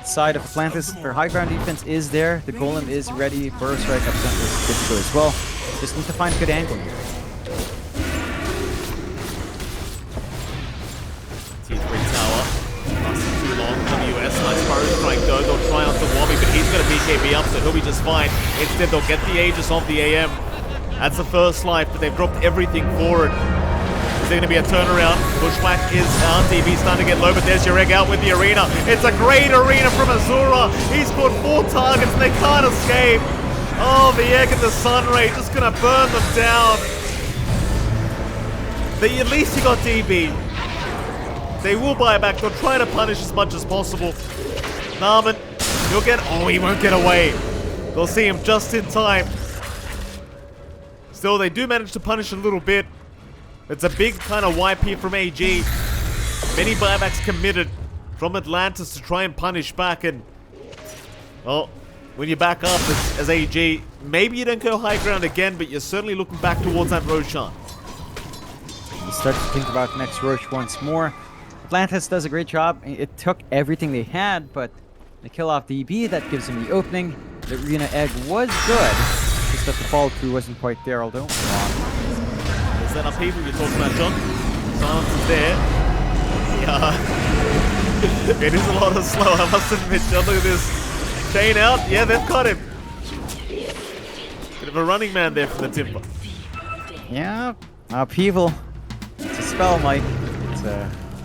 Side of Atlantis, their high ground defense is there. The Golem is ready. Burrow Strike up front is good to go as well. Just need to find a good angle here. T3 tower. Lasting too long. WS, nice Burrow Strike though. They'll try onto Wami, but he's going to BKB up, so he'll be just fine. Instead, they'll get the Aegis of the AM. That's the first life, but they've dropped everything forward. Is there going to be a turnaround? Bushwhack is down. DB's starting to get low, but there's your egg out with the arena. It's a great arena from Azura. He's got 4 targets and they can't escape. Oh, the egg and the sun ray just going to burn them down. At least he got DB. They will buy back. They'll try to punish as much as possible. Narman, he'll get... Oh, he won't get away. They'll see him just in time. Still, they do manage to punish a little bit. It's a big kind of wipe here from AG. Many buybacks committed from Atlantis to try and punish back. And, well, when you back up as AG, maybe you don't go high ground again, but you're certainly looking back towards that Roshan. You start to think about next Roche once more. Atlantis does a great job. It took everything they had, but they kill off DB. That gives him the opening. The arena egg was good. Just that the follow through wasn't quite there, although. Is that upheaval you're talking about, John? Silence is there. Yeah. It is a lot of slow, I must admit, John. Look at this. Chain out. Yeah, they've caught him. Bit of a running man there from the Timber. Yeah, upheaval. It's a spell, Mike. It's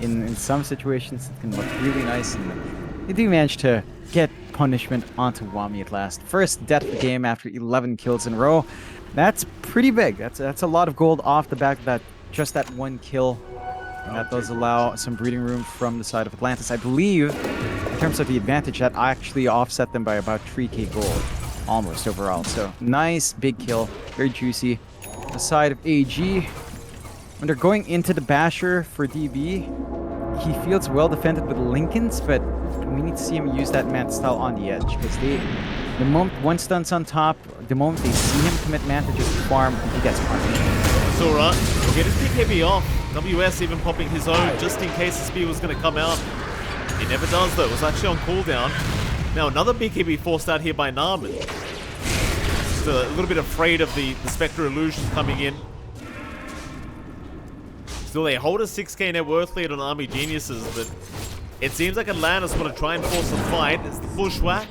in some situations it can look really nice, and they do manage to get punishment onto Wami at last. First death of the game after 11 kills in a row. That's pretty big. That's a lot of gold off the back of that, just that one kill. And that does allow some breathing room from the side of Atlantis. I believe, in terms of the advantage, that actually offset them by about 3k gold, almost overall. So nice big kill, very juicy. The side of AG, when they're going into the Basher for DB, he feels well defended with Lincolns, but we need to see him use that Manta style on the edge, because the moment one stun's on top, the moment they see him commit Manta, just farm, he gets punished. Sora will get his BKB off. WS even popping his own just in case the speed was going to come out. He never does though. It was actually on cooldown. Now another BKB forced out here by Narman. Just a little bit afraid of the Spectre Illusion coming in. Still, they hold a 6k net worth lead on Army Geniuses, but it seems like Atlantis want to try and force a fight. It's the Bushwhack.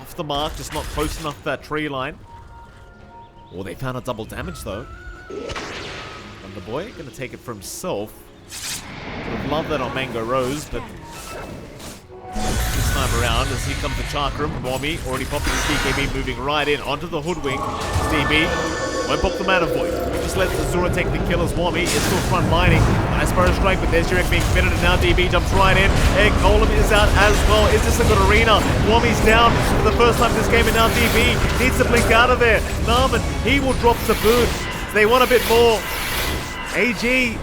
Off the mark, just not close enough to that tree line. Oh, they found a double damage though. Wonder Boy gonna take it for himself. Would have loved that on Mango Rose, but this time around, as here comes the Chakram, Wami already popping his BKB, moving right in onto the Hoodwink. DB won't pop the Mana Void. Just let Azura take the kill as Wami is still front lining. Nice Burrow Strike, but there's your egg being fitted, and now DB jumps right in. Egg Golem is out as well. Is this a good arena? Wami's down for the first time this game, and now DB needs to blink out of there. Narman, he will drop the boot. They want a bit more. AG,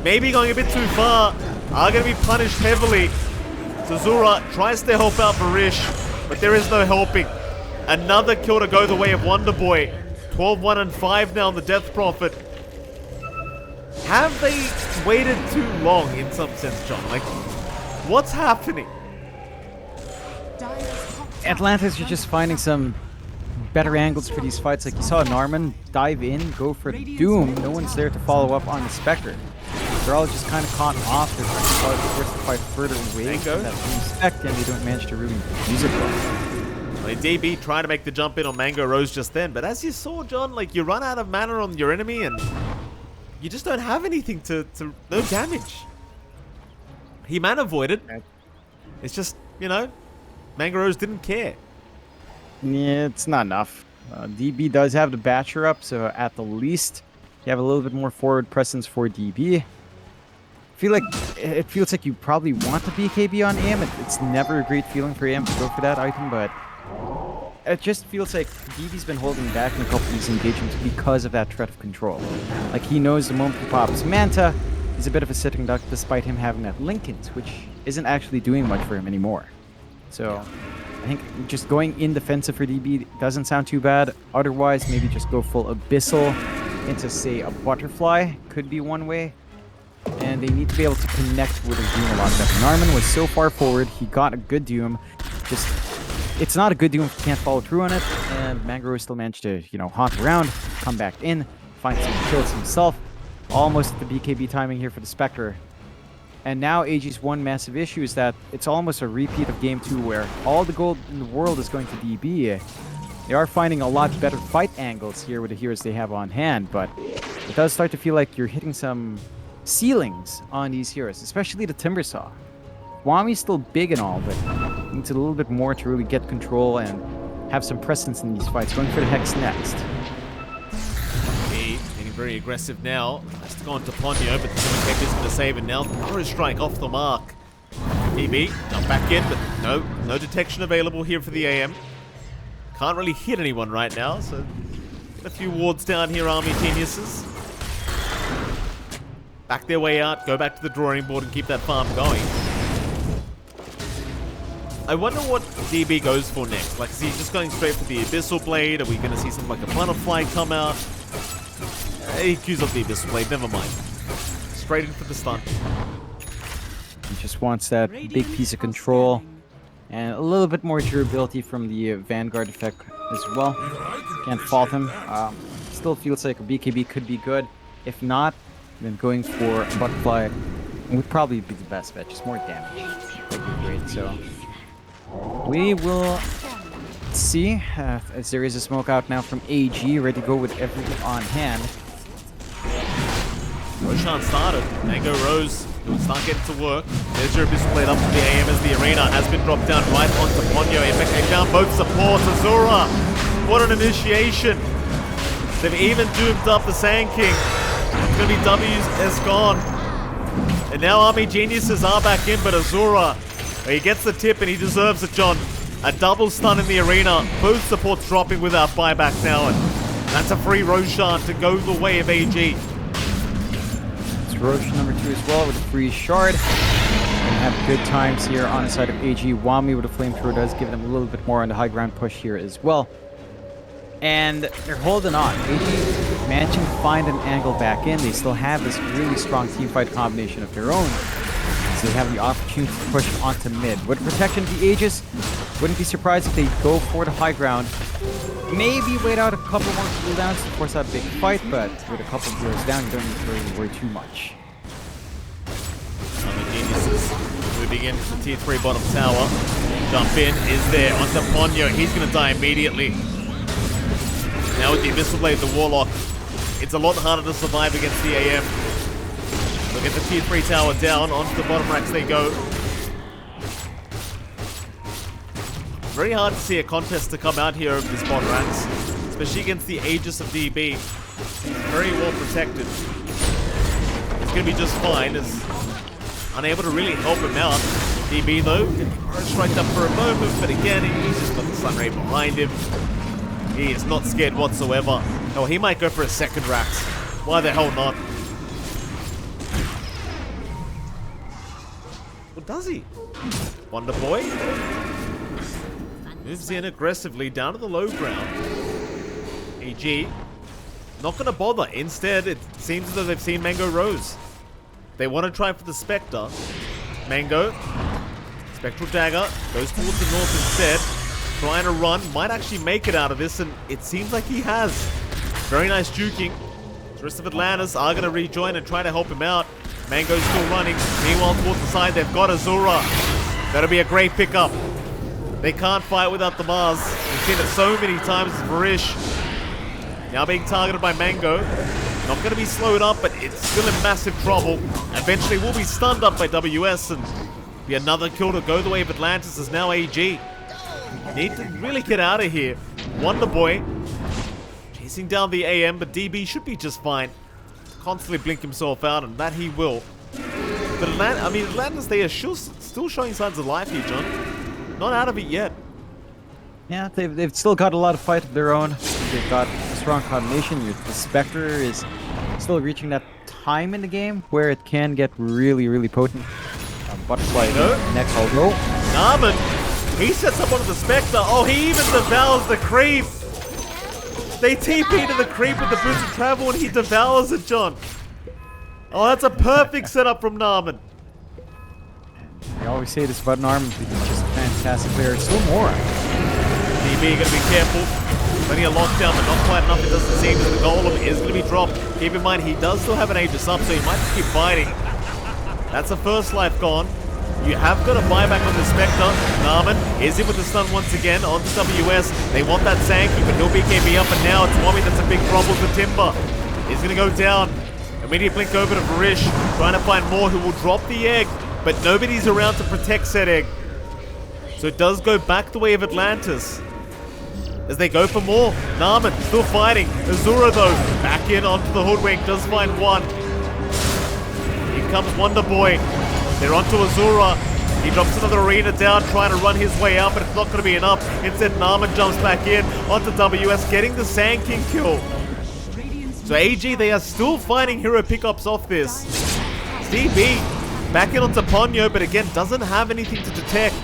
maybe going a bit too far, are going to be punished heavily. Azura tries to help out Barish, but there is no helping. Another kill to go the way of Wonder Boy. 12-1 and 5 now on the Death Prophet. Have they waited too long in some sense, John? Like, what's happening? Atlantis are just finding some better angles for these fights. Like you saw Narman dive in, go for the Doom. No one's there to follow up on the Spectre. They're all just kind of caught off. They're trying to force the fight further away from that Doom Spectre, and they don't manage to really use it well. Well, DB trying to make the jump in on Mango Rose just then, but as you saw, John, like you run out of mana on your enemy and you just don't have anything to no damage. He mana voided. It's just, you know, Mango Rose didn't care. Yeah, it's not enough. DB does have the Batcher up, so at the least, you have a little bit more forward presence for DB. It feels like you probably want the BKB on AM. It's never a great feeling for AM to go for that item, but it just feels like DB's been holding back in a couple of these engagements because of that threat of control. Like he knows the moment he pops Manta, he's a bit of a sitting duck despite him having that Linkens, which isn't actually doing much for him anymore. So I think just going in defensive for DB doesn't sound too bad. Otherwise, maybe just go full Abyssal into, say, a Butterfly could be one way. And they need to be able to connect with a Doom a lot better. Narman was so far forward, he got a good Doom. Just, it's not a good Doom if you can't follow through on it. And Mangro still managed to, you know, haunt around, come back in, find some kills himself. Almost the BKB timing here for the Spectre. And now AG's one massive issue is that it's almost a repeat of Game 2 where all the gold in the world is going to DB. They are finding a lot better fight angles here with the heroes they have on hand, but it does start to feel like you're hitting some ceilings on these heroes, especially the Timbersaw. Wami's still big and all, but needs a little bit more to really get control and have some presence in these fights. Going for the Hex next. Getting very aggressive now. Has to go on to Ponyo, but the Hex is going to save it now. Arrow strike off the mark. DB, jump back in, but no detection available here for the AM. Can't really hit anyone right now, so get a few wards down here, Army Geniuses. Back their way out, go back to the drawing board and keep that farm going. I wonder what DB goes for next. Like, is he just going straight for the Abyssal Blade? Are we going to see something like a Butterfly come out? He queues up the Abyssal Blade, never mind. Straight in for the stun. He just wants that big piece of control and a little bit more durability from the Vanguard effect as well. Can't fault him. Still feels like a BKB could be good. If not, then going for a Butterfly would probably be the best bet. Just more damage would be great. So we will see as there is a smoke out now from AG, ready to go with everything on hand. Roshan started. Mango Rose will start getting to work. There's your Abyssal Blade up to the AM as the arena has been dropped down right onto Ponyo. In fact, they found both supports. Azura, what an initiation. They've even doomed up the Sand King. It's going to be W's is gone. And now Army Geniuses are back in, but Azura, he gets the tip and he deserves it, John. A double stun in the arena. Both supports dropping without buyback now. And that's a free Roshan to go the way of AG. Roshan number 2 as well with a free shard. And have good times here on the side of AG. Wami with a flamethrower does give them a little bit more on the high ground push here as well. And they're holding on. AG managing to find an angle back in. They still have this really strong teamfight combination of their own. So they have the opportunity to push onto mid. With protection of the Aegis, wouldn't be surprised if they go for the high ground. Maybe wait out a couple more cooldowns to force out a big fight, but with a couple of heroes down, you don't need to really worry too much. Army Geniuses moving into the tier 3 bottom tower. Jump in is there onto Ponyo. He's going to die immediately. Now with the Abyssal Blade, the Warlock, it's a lot harder to survive against the AM. Look at the tier 3 tower down. Onto the bottom racks they go. Very hard to see a contest to come out here of this bot ranks, especially against the Aegis of DB. He's very well protected. He's going to be just fine, as unable to really help him out. DB though, striked up for a moment, but again, he's just got the Sun Ray behind him. He is not scared whatsoever. Oh, he might go for a second Rax. Why the hell not? Well, does he? Wonder Boy moves in aggressively down to the low ground. AG not going to bother. Instead, it seems as though they've seen Mango Rose. They want to try for the Spectre. Mango, Spectral Dagger, goes towards the north instead. trying to run, might actually make it out of this, and it seems like he has. Very nice juking. The rest of Atlantis are going to rejoin and try to help him out. Mango's still running. Meanwhile, towards the side, they've got Azura. That'll be a great pickup. They can't fight without the Mars. We've seen it so many times with Varish. Now being targeted by Mango. Not going to be slowed up, but it's still in massive trouble. Eventually will be stunned up by WS, and be another kill to go the way of Atlantis as now AG. Need to really get out of here. Wonder Boy chasing down the AM, but DB should be just fine. Constantly blink himself out, and that he will. But Atlantis, they are still showing signs of life here, John. Not out of it yet. Yeah, they've still got a lot of fight of their own. They've got a strong combination. The Spectre is still reaching that time in the game where it can get really, really potent. Butterfly next, I'll go. Narman, he sets up onto the Spectre. Oh, he even devours the creep. They TP to the creep with the boots of travel and he devours it, John. Oh, that's a perfect setup from Narman. I always say this about Narman, but he's just a fantastic player. Still more. DB gonna be careful. Plenty of lockdown, but not quite enough, it doesn't seem. The golem is gonna be dropped. Keep in mind, he does still have an Aegis up, so he might just keep fighting. That's the first life gone. You have got a buyback on the Spectre. Narman is in with the stun once again onto WS. They want that Sankey, but he'll BKB up, and now it's Wami that's a big trouble for Timber. He's going to go down. Immediate blink over to Varish, trying to find more who will drop the egg, but nobody's around to protect said egg. So it does go back the way of Atlantis. As they go for more, Narman still fighting. Azura though, back in onto the Hoodwink, does find one. Here comes Wonder Boy. They're onto Azura. He drops another arena down, trying to run his way out, but it's not going to be enough. Instead, Narman jumps back in onto WS, getting the Sand King kill. So AG, they are still finding hero pickups off this. DB back in onto Ponyo, but again, doesn't have anything to detect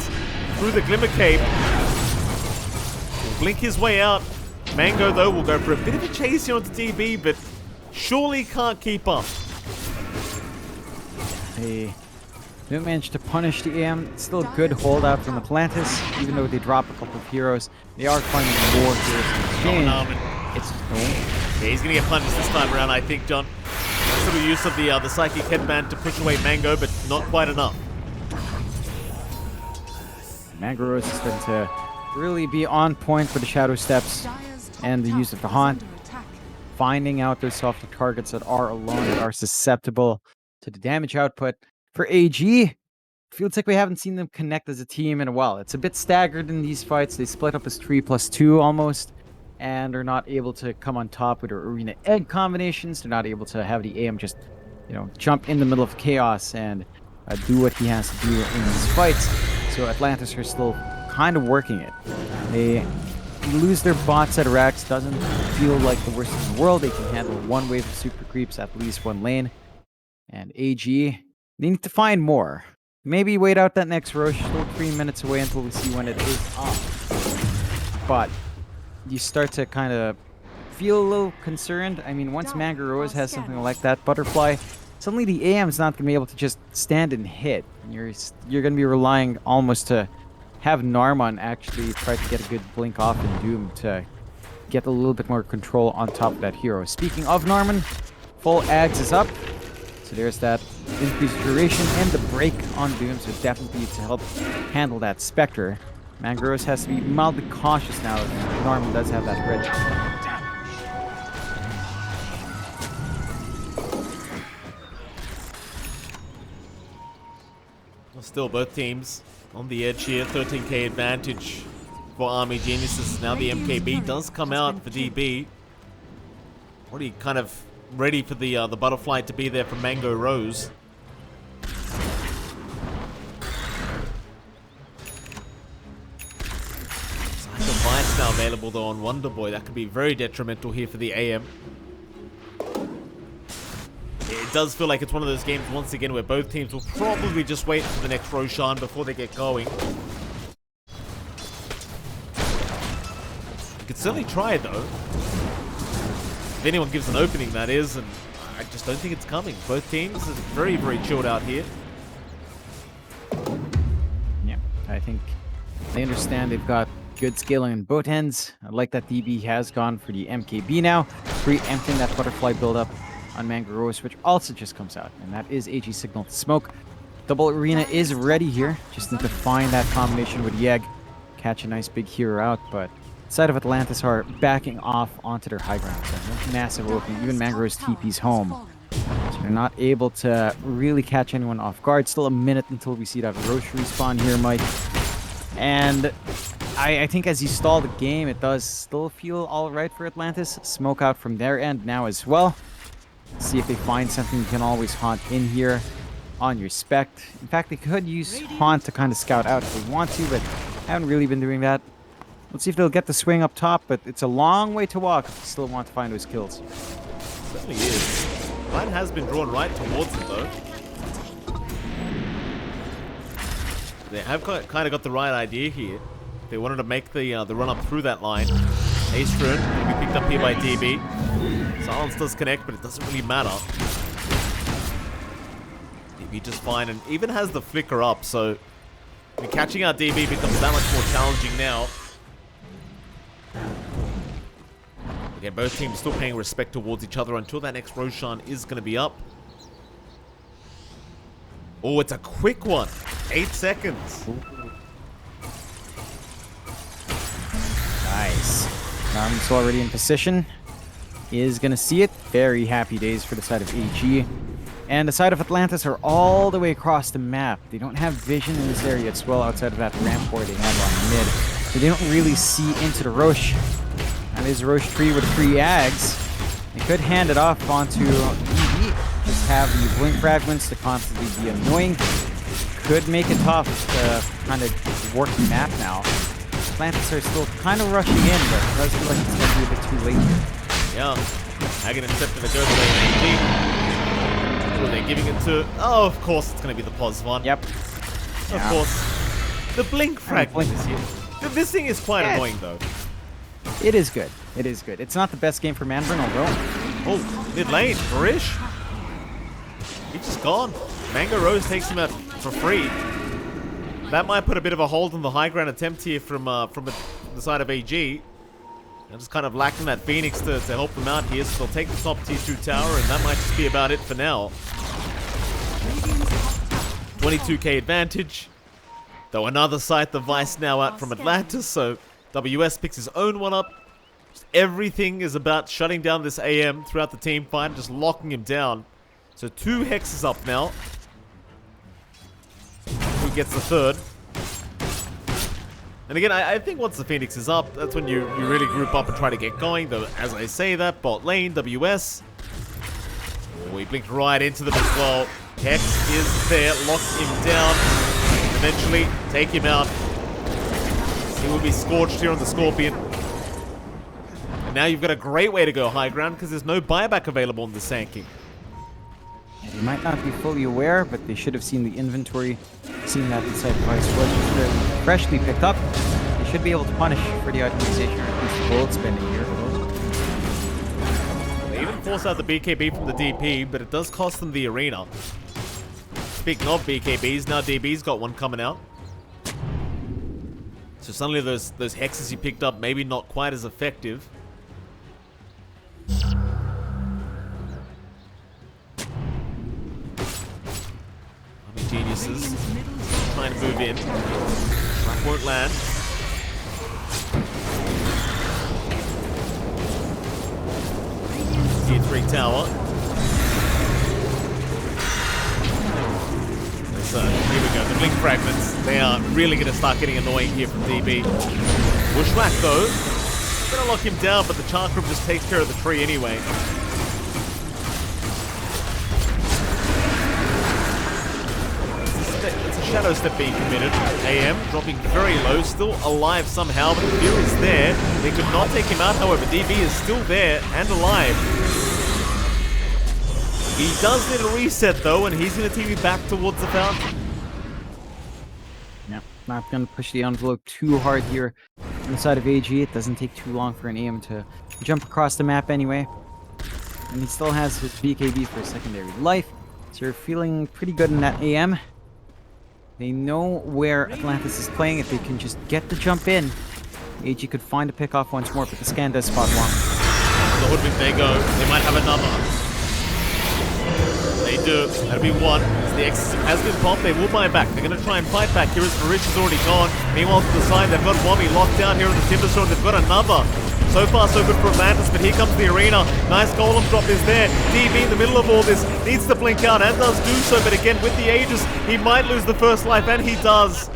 through the Glimmer Cape. He'll blink his way out. Mango, though, will go for a bit of a chase here onto DB, but surely can't keep up. They don't manage to punish the AM. It's still a good holdout from Atlantis, even though they drop a couple of heroes. They are finding more heroes in exchange. Yeah, he's going to get punished this time around, I think, John. Nice little use of the Psychic Headband to push away Mango, but not quite enough. Mango Rose is starting to really be on point for the Shadow Steps and the use of the Haunt. Finding out those softer targets that are alone, that are susceptible to the damage output. For AG, feels like we haven't seen them connect as a team in a while. It's a bit staggered in these fights. They split up as 3+2 almost, and are not able to come on top with their Arena Egg combinations. They're not able to have the AM just, jump in the middle of chaos and do what he has to do in these fights. So Atlantis are still kind of working it. They lose their bots at Rax. Doesn't feel like the worst in the world. They can handle one wave of super creeps, at least one lane. And AG, they need to find more. Maybe wait out that next rush. Still 3 minutes away until we see when it is up. But you start to kind of feel a little concerned. I mean, once Mango Rose has something like that Butterfly, suddenly the AM is not going to be able to just stand and hit. And you're going to be relying almost to have Narman actually try to get a good blink off in Doom to get a little bit more control on top of that hero. Speaking of Narman, full Ags is up. So there's that increased duration and the break on Doom, so definitely to help handle that Spectre. Mango Rose has to be mildly cautious now. Norman does have that red. Well, still, both teams on the edge here. 13k advantage for Army Geniuses. Now the MKB does come out for DB. Already kind of ready for the Butterfly to be there for Mango Rose. Device now available though on Wonder Boy. That could be very detrimental here for the AM. It does feel like it's one of those games once again where both teams will probably just wait for the next Roshan before they get going. You could certainly try it though. If anyone gives an opening, that is, and I just don't think it's coming. Both teams are very, very chilled out here. Yeah, I think They understand they've got good scaling on both ends. I like that DB has gone for the MKB now, preempting that butterfly buildup on Mangaroos, which also just comes out, and that is AG signal to smoke. Double Arena is ready here. Just need to find that combination with Yegg, catch a nice big hero out, but side of Atlantis are backing off onto their high ground. So no massive opening. Even Mangaroos TP's home. So they're not able to really catch anyone off guard. Still a minute until we see that Roche respawn here, Mike. And I think as you stall the game, it does still feel all right for Atlantis. Smoke out from their end now as well. See if they find something. You can always haunt in here on your spect. In fact, they could use haunt to kind of scout out if they want to, but haven't really been doing that. Let's see if they'll get the swing up top, but it's a long way to walk if they still want to find those kills. Certainly is. Line has been drawn right towards them, though. They have kind of got the right idea here. They wanted to make the run up through that line. Astrun will be picked up here by DB. Silence does connect, but it doesn't really matter. DB just fine, and even has the flicker up, so catching out DB becomes that much more challenging now. Again, both teams still paying respect towards each other until that next Roshan is going to be up. Oh, it's a quick one. 8 seconds. Nice. Carmen's already in position. Is going to see it. Very happy days for the side of AG. And the side of Atlantis are all the way across the map. They don't have vision in this area. It's well outside of that ramp where they have on mid. So they don't really see into the Roche. That is Roche tree with 3 Ags. They could hand it off onto EV. Just have the blink fragments to constantly be annoying. Could make it tough to kind of work the map now. Atlantis are still kind of rushing in, but it does feel like it's going to be a bit too late here. Yeah. Hagen accepting the go to AG. Who are they giving it to? Oh, of course it's going to be the pos one. Yep. Of course. The blink fragment is here. This thing is quite annoying, though. It is good. It is good. It's not the best game for Mandarin, although. Oh, mid lane. Barish. He's just gone. Mango Rose takes him out for free. That might put a bit of a hold on the high ground attempt here from the side of AG. I'm just kind of lacking that Phoenix to help them out here, so they'll take the top tier 2 tower, and that might just be about it for now. 22k advantage. Though another site, the Vice now out from Atlantis, so WS picks his own one up. Just everything is about shutting down this AM throughout the team fight, just locking him down. So 2 hexes up now. Who gets the third? And again, I think once the Phoenix is up, that's when you really group up and try to get going. Though, as I say that, bot lane, WS. Oh, he blinked right into them as well. Hex is there, locks him down. Eventually, take him out. He will be scorched here on the Scorpion. And now you've got a great way to go high ground because there's no buyback available in the Sand King. They might not be fully aware, but they should have seen the inventory, seen that inside Vice was freshly picked up. They should be able to punish for the itemization or at least the gold spending here. They even force out the BKB from the DP, but it does cost them the arena. Speaking of BKBs, now DB's got one coming out. So suddenly those hexes you picked up maybe not quite as effective. Geniuses trying to move in. Black won't land. Tier 3 tower. So here we go. The blink fragments. They are really going to start getting annoying here from DB. Bushwhack though. Going to lock him down, but the Chakram just takes care of the tree anyway. It's a shadow step being committed. AM dropping very low, still alive somehow, but the fear is there. They could not take him out, however. DB is still there and alive. He does need a reset though, and he's going to TV back towards the fountain. Yep, not going to push the envelope too hard here on the side of AG. It doesn't take too long for an AM to jump across the map anyway. And he still has his BKB for secondary life, so you're feeling pretty good in that AM. They know where Atlantis is playing. If they can just get the jump in, AG could find a pick off once more, but the scan does spot one. The hoodwink, they go. They might have another. They do. That'll be one. As the X has been popped, they will buy back. They're going to try and fight back here as Rich is already gone. Meanwhile, to the side, they've got Wami locked down here in the Timber Storm. They've got another. So far, so good for Atlantis, but here comes the arena. Nice golem drop is there. DB in the middle of all this needs to blink out and does do so, but again, with the Aegis, he might lose the first life, and he does.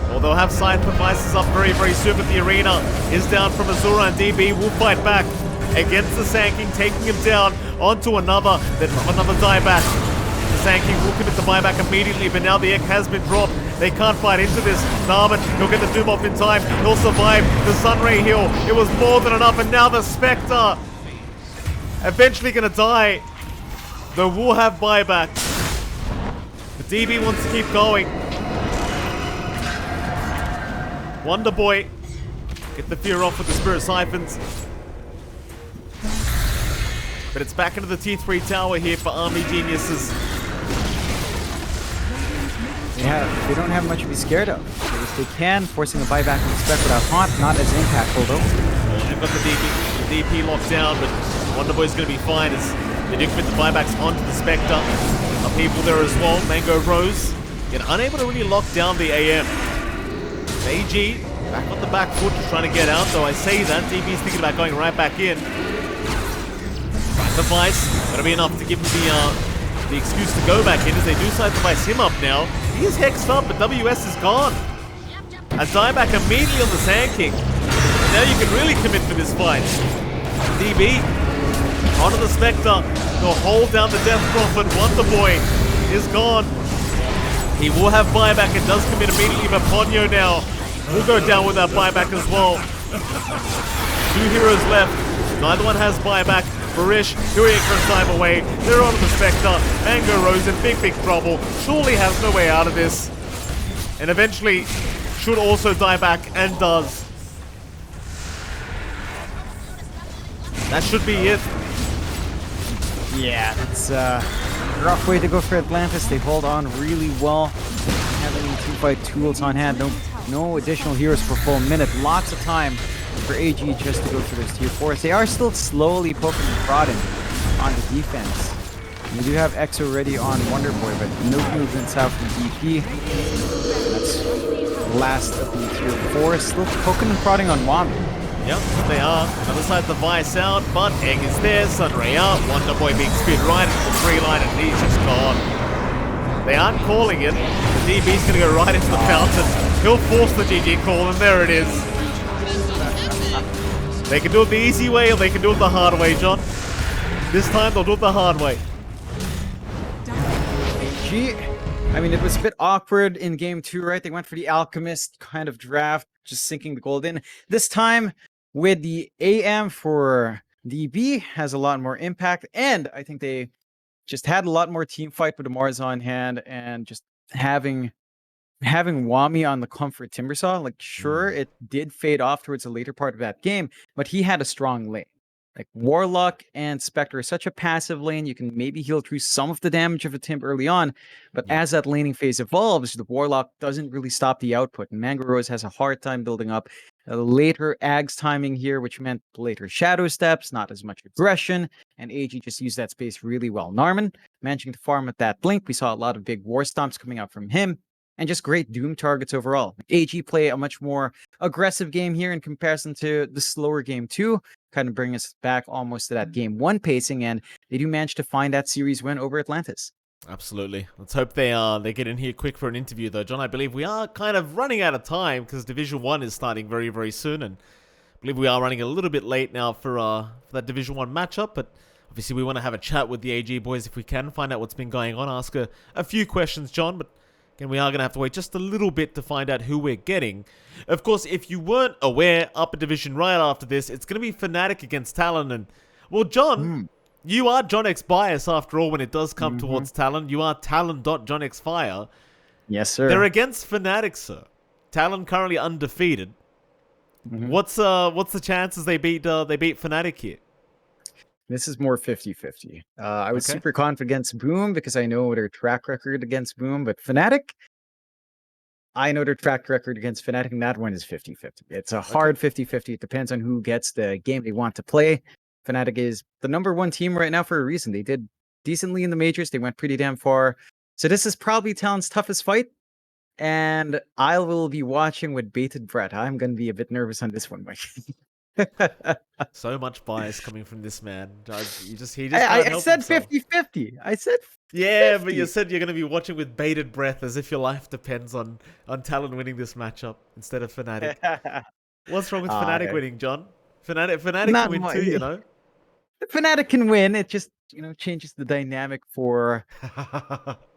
Well, they'll have side devices up very, very soon, but the arena is down from Azura, and DB will fight back against the Sand King, taking him down onto another, then another dieback. The Sand King will commit the buyback immediately, but now the Ek has been dropped. They can't fight into this. Narman, he'll get the Doom off in time. He'll survive the Sunray Hill. It was more than enough, and now the Spectre eventually gonna die. They will have buyback. The DB wants to keep going. Wonder Boy, get the fear off with the Spirit Siphons. But it's back into the T3 tower here for Army Geniuses. They don't have much to be scared of. They can, forcing a buyback on the Spec without Haunt, not as impactful though. They've got the DP locked down, but Wonder Boy's going to be fine as they do commit the buybacks onto the Spectre. People there as well. Mango Rose, yet unable to really lock down the AM. AG back on the back foot, just trying to get out, though I say that. DB's thinking about going right back in. Right device, that'll be enough to give him the excuse to go back in as they do side device him up now. He is hexed up, but WS is gone. A dieback immediately on the Sand King. Now you can really commit for this fight. DB onto the Spectre. They'll hold down the Death Prophet. Wonder Boy is gone. He will have buyback. It does commit immediately, but Ponyo now will go down with that buyback as well. 2 heroes left. Neither one has buyback. Barish, doing it for time away. They're on the Spectre. Mango Rose in big, big trouble. Surely has no way out of this. And eventually should also die back, and does. That should be it. Yeah, it's a rough way to go for Atlantis. They hold on really well. Have any teamfight tools on hand. No additional heroes for full minute. Lots of time for AG just to go through those tier 4s. They are still slowly poking and prodding on the defense. We do have X already on Wonder Boy, but no movements out from DP. That's the last of the tier 4s. Still poking and prodding on Wami. Yep, they are. Another side device out, but Egg is there, Sunray out, Wonder Boy being speed right into the 3 line, and he's just gone. They aren't calling it. The DB's gonna go right into the fountain. He'll force the GG call, and there it is. They can do it the easy way, or they can do it the hard way, John. This time, they'll do it the hard way. I mean, it was a bit awkward in game 2, right? They went for the Alchemist kind of draft, just sinking the gold in. This time, with the AM for DB, has a lot more impact, and I think they just had a lot more team fight with the Mars on hand, and just having Wami on the comfort Timbersaw, like, sure, it did fade off towards the later part of that game, but he had a strong lane. Like, Warlock and Spectre is such a passive lane, you can maybe heal through some of the damage of a Timp early on, but as that laning phase evolves, the Warlock doesn't really stop the output, and Mango Rose has a hard time building up later Ags timing here, which meant later Shadow Steps, not as much aggression, and AG just used that space really well. Narman managing to farm at that blink, we saw a lot of big War Stomps coming out from him, and just great Doom targets overall. AG play a much more aggressive game here in comparison to the slower game 2, kind of bring us back almost to that game 1 pacing, and they do manage to find that series win over Atlantis. Absolutely. Let's hope they get in here quick for an interview, though. John, I believe we are kind of running out of time because Division 1 is starting very, very soon, and I believe we are running a little bit late now for that Division 1 matchup, but obviously we want to have a chat with the AG boys if we can, find out what's been going on, ask a few questions, John, but again, we are going to have to wait just a little bit to find out who we're getting. Of course, if you weren't aware, Upper Division right after this, it's going to be Fnatic against Talon, and, well, John... You are JohnX bias after all when it does come towards Talon. You are Talon.JohnXfire. Yes, sir. They're against Fnatic, sir. Talon currently undefeated. What's the chances they beat Fnatic here? This is more 50-50. I was super confident against Boom because I know their track record against Boom, but Fnatic, I know their track record against Fnatic, and that one is 50-50. It's a hard 50-50. It depends on who gets the game they want to play. Fnatic is the number one team right now for a reason. They did decently in the majors. They went pretty damn far. So this is probably Talon's toughest fight. And I will be watching with bated breath. I'm going to be a bit nervous on this one, Mike. So much bias coming from this man. He just can't I help said himself. 50-50. I said 50. Yeah, but you said you're going to be watching with bated breath as if your life depends on Talon winning this matchup instead of Fnatic. What's wrong with Fnatic winning, John? Fnatic can win too, you know? Fnatic can win. It just, changes the dynamic for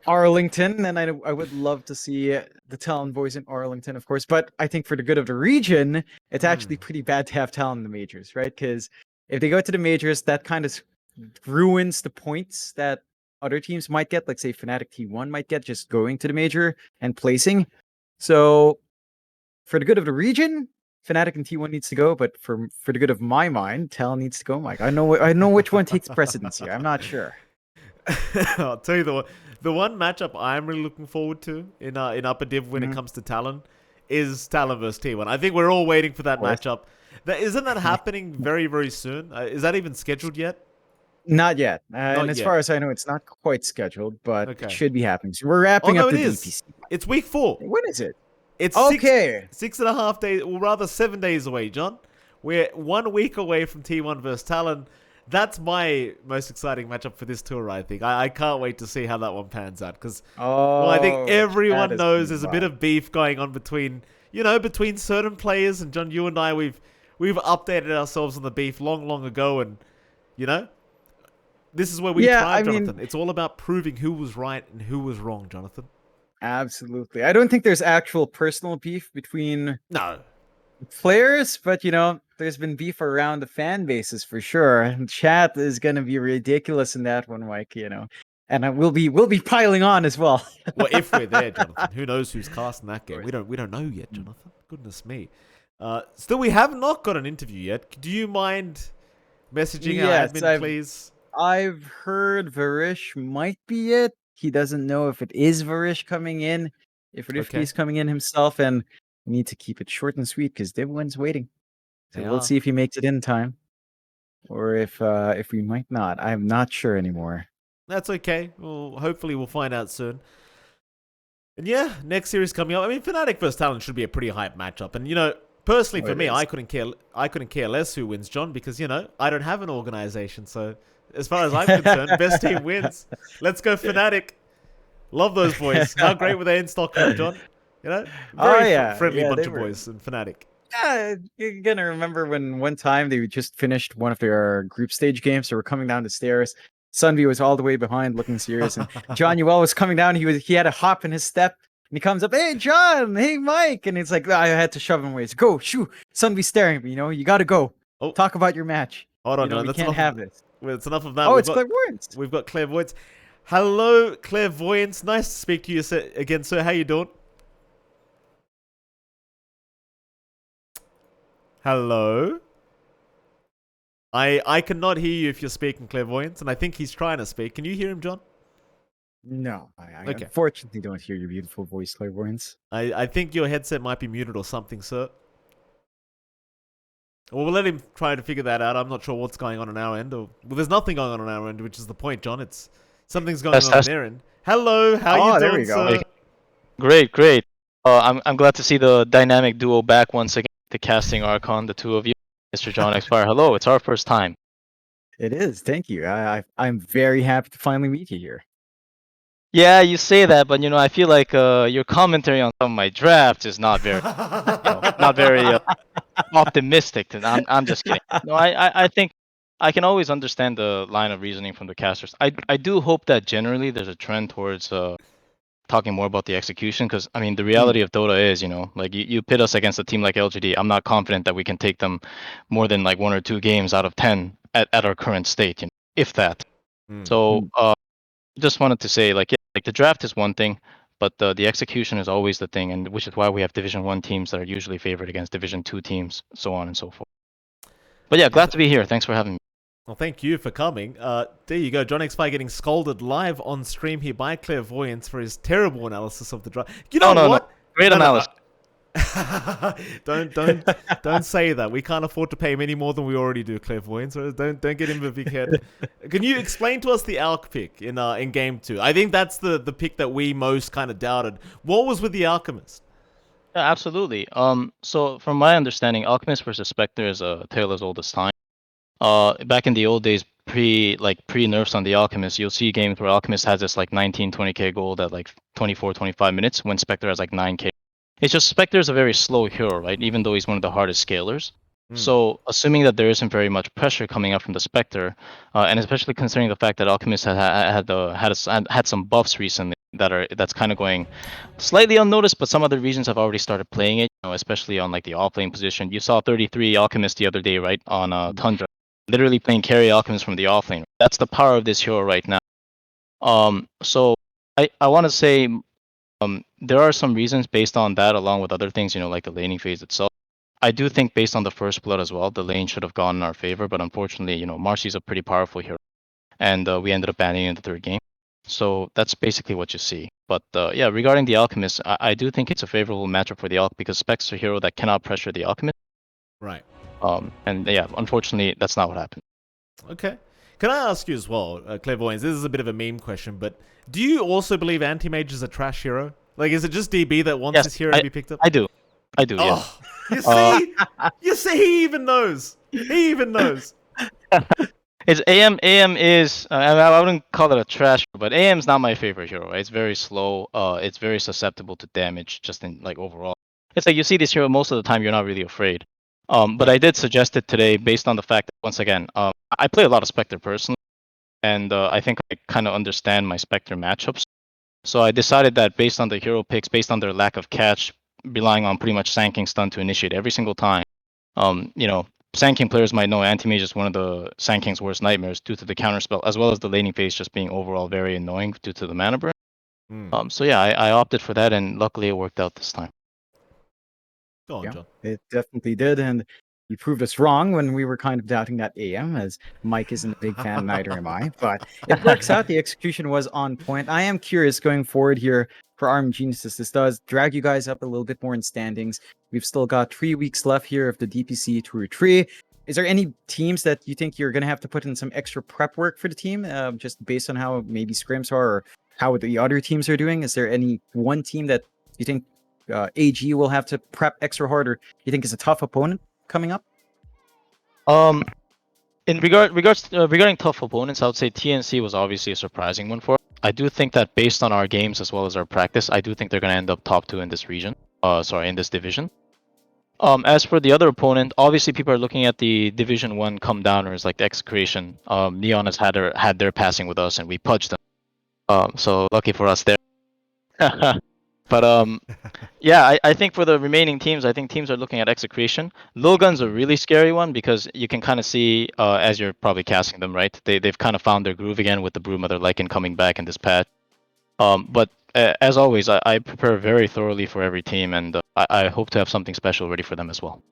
Arlington. And I would love to see the Talon boys in Arlington, of course. But I think for the good of the region, it's actually pretty bad to have Talon in the majors, right? Because if they go to the majors, that kind of ruins the points that other teams might get, like say Fnatic T1 might get just going to the major and placing. So for the good of the region, Fnatic and T1 needs to go, but for the good of my mind, Talon needs to go. Mike, I know which one takes precedence here. I'm not sure. I'll tell you the one matchup I'm really looking forward to in Upper Div when it comes to Talon is Talon versus T1. I think we're all waiting for that matchup. Isn't that happening very, very soon? Is that even scheduled yet? Not yet. And as far as I know, it's not quite scheduled, but it should be happening. So we're wrapping up the DPC. It's week 4. When is it? It's okay. 6.5 days, or rather 7 days away, John. We're 1 week away from T1 versus Talon. That's my most exciting matchup for this tour, I think. I can't wait to see how that one pans out, because I think everyone knows there's a bit of beef going on between certain players. And John, you and I, we've updated ourselves on the beef long ago, and this is where we thrive, Jonathan. It's all about proving who was right and who was wrong, Jonathan. Absolutely. I don't think there's actual personal beef between players, but there's been beef around the fan bases for sure. And chat is going to be ridiculous in that one, Mike. And we'll be piling on as well. Well, if we're there, Jonathan, who knows who's casting that game? We don't know yet, Jonathan. Goodness me. Still, we have not got an interview yet. Do you mind messaging our admin, please? I've heard Varish might be it. He doesn't know if it is Varish coming in, if he's coming in himself, and we need to keep it short and sweet because everyone's waiting. So we'll see if he makes it in time, or if we might not. I'm not sure anymore. That's okay. Well, hopefully we'll find out soon. And yeah, next series coming up. I mean, Fnatic vs Talon should be a pretty hype matchup, and personally for me, I couldn't care less who wins, John, because I don't have an organization, so. As far as I'm concerned, best team wins. Let's go Fnatic. Love those boys. How great were they in Stockholm, John? Very friendly bunch of boys in Fnatic. Yeah, you're going to remember when one time they just finished one of their group stage games. They were coming down the stairs. Sunby was all the way behind looking serious. And John Uel was coming down. He had a hop in his step. And he comes up, hey, John, hey, Mike. And it's like, I had to shove him away. It's, go, shoo. Sunby's staring at me, you got to go. Oh. Talk about your match. Hold on, we can't have this. Well, it's enough of that. Oh, it's Clairvoyance. We've got Clairvoyance. Hello, Clairvoyance. Nice to speak to you again, sir. How you doing? Hello? I cannot hear you if you're speaking, Clairvoyance, and I think he's trying to speak. Can you hear him, John? No, I unfortunately don't hear your beautiful voice, Clairvoyance. I think your headset might be muted or something, sir. Well, we'll let him try to figure that out. I'm not sure what's going on our end. Well, there's nothing going on our end, which is the point, John. Something's going on their end. Hello, how you doing, we go. Sir? Great. I'm glad to see the dynamic duo back once again. The casting Archon, the two of you, Mr. JohnXfire. Hello, it's our first time. It is. Thank you. I'm very happy to finally meet you here. Yeah, you say that, but I feel like your commentary on some of my drafts is not very, not very optimistic. And I'm just kidding. No, I think I can always understand the line of reasoning from the casters. I do hope that generally there's a trend towards talking more about the execution, because the reality of Dota is, like you pit us against a team like LGD. I'm not confident that we can take them more than like 1 or 2 games out of 10 at our current state, if that. So just wanted to say, like the draft is one thing, but the execution is always the thing, and which is why we have Division 1 teams that are usually favored against Division 2 teams, so on and so forth. But yeah, glad to be here. Thanks for having me. Well, thank you for coming. There you go, JohnXfire getting scolded live on stream here by Clairvoyance for his terrible analysis of the draft. You know what? Great No, no, analysis. don't say that. We can't afford to pay him any more than we already do, Clairvoyant. So don't get him a big head. Can you explain to us the Alch pick in game 2? I think that's the pick that we most kind of doubted. What was with the Alchemist? Yeah, absolutely. So from my understanding, Alchemist versus Spectre is a tale as old as time. Back in the old days, pre nerfs on the Alchemist, you'll see games where Alchemist has this like 19-20k gold at like 24-25 minutes when Spectre has like 9k. It's just Spectre is a very slow hero, right? Even though he's one of the hardest scalers. So assuming that there isn't very much pressure coming up from the Spectre, and especially considering the fact that Alchemist had some buffs recently that's kind of going slightly unnoticed, but some other regions have already started playing it. Especially on like the offlane position. You saw 33 Alchemist the other day, right, on Tundra, literally playing carry Alchemist from the offlane. That's the power of this hero right now. So I want to say there are some reasons based on that, along with other things, like the laning phase itself. I do think based on the first blood as well, the lane should have gone in our favor, but unfortunately, Marcy's a pretty powerful hero, and we ended up banning in the third game. So that's basically what you see. But yeah, regarding the Alchemist, I do think it's a favorable matchup for the Alch because Spec's a hero that cannot pressure the Alchemist. Right. And yeah, unfortunately, that's not what happened. Okay. Can I ask you as well, Clairvoyance, this is a bit of a meme question, but do you also believe Anti-Mage is a trash hero? Like, is it just DB that wants this hero to be picked up? I do. Yeah. Oh, you see? You see, he even knows. He even knows. It's AM. AM is. I wouldn't call it a trash, but AM is not my favorite hero. Right? It's very slow. It's very susceptible to damage, just in like overall. It's like you see this hero most of the time, you're not really afraid. But I did suggest it today based on the fact that once again, I play a lot of Spectre personally, and I think I kind of understand my Spectre matchups. So I decided that based on the hero picks, based on their lack of catch, relying on pretty much Sand King stun to initiate every single time. Sand King players might know Anti-Mage is one of the Sand King's worst nightmares due to the counterspell, as well as the laning phase just being overall very annoying due to the mana burn. So yeah, I opted for that, and luckily it worked out this time. Go on, John. It definitely did, and you proved us wrong when we were kind of doubting that AM, as Mike isn't a big fan, neither am I. But it works out. The execution was on point. I am curious going forward here for Arm Geniuses. This does drag you guys up a little bit more in standings. We've still got 3 weeks left here of the DPC Tour 3. Is there any teams that you think you're going to have to put in some extra prep work for the team, just based on how maybe scrims are or how the other teams are doing? Is there any one team that you think AG will have to prep extra hard, or you think is a tough opponent coming up? In regarding tough opponents, I would say TNC was obviously a surprising one for us. I do think that based on our games as well as our practice, I do think they're going to end up top 2 in this region. In this division. As for the other opponent, obviously people are looking at the Division 1 come downers like the Execration. Neon has had their passing with us, and we pudged them. So lucky for us there. But yeah, I think for the remaining teams, I think teams are looking at Execration. Lilgun's a really scary one because you can kind of see, as you're probably casting them, right? They've kind of found their groove again with the Broodmother Lycan coming back in this patch. But as always, I prepare very thoroughly for every team, and I hope to have something special ready for them as well.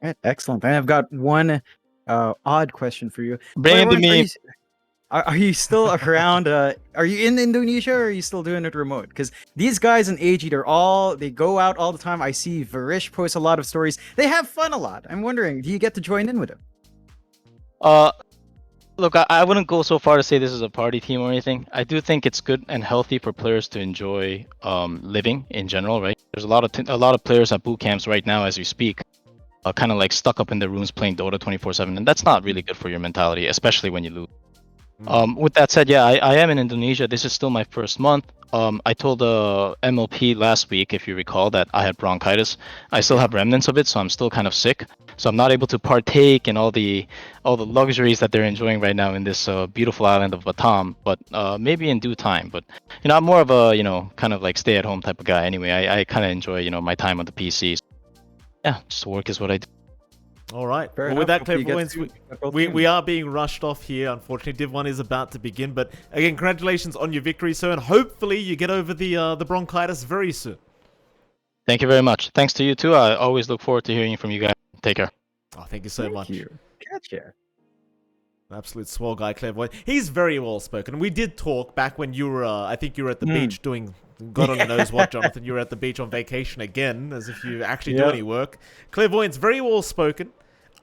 All right, excellent. And I've got one odd question for you. Bring in the meme. Are you still around? Are you in Indonesia, or are you still doing it remote? Because these guys in AG, they go out all the time. I see Varish post a lot of stories. They have fun a lot. I'm wondering, do you get to join in with them? Look, I wouldn't go so far to say this is a party team or anything. I do think it's good and healthy for players to enjoy living in general, right? There's a lot of players at boot camps right now as we speak, kind of like stuck up in their rooms playing Dota 24/7, and that's not really good for your mentality, especially when you lose. With that said, yeah, I am in Indonesia. This is still my first month. I told MLP last week, if you recall, that I had bronchitis. I still have remnants of it, so I'm still kind of sick. So I'm not able to partake in all the luxuries that they're enjoying right now in this beautiful island of Batam. But maybe in due time. But I'm more of a kind of like stay-at-home type of guy. Anyway, I kind of enjoy my time on the PC. So, yeah, just work is what I do. All right. Fair well, with that, enough. Clairvoyance, we are being rushed off here. Unfortunately, Div 1 is about to begin. But again, congratulations on your victory, sir. And hopefully you get over the bronchitis very soon. Thank you very much. Thanks to you too. I always look forward to hearing from you guys. Take care. Oh, thank you so much. Thank you. Gotcha. Absolute swell guy, Clairvoyant. He's very well spoken. We did talk back when you were, I think you were at the beach doing God only knows what, Jonathan. You were at the beach on vacation again, as if you actually do Yep. any work. Clairvoyant's very well spoken.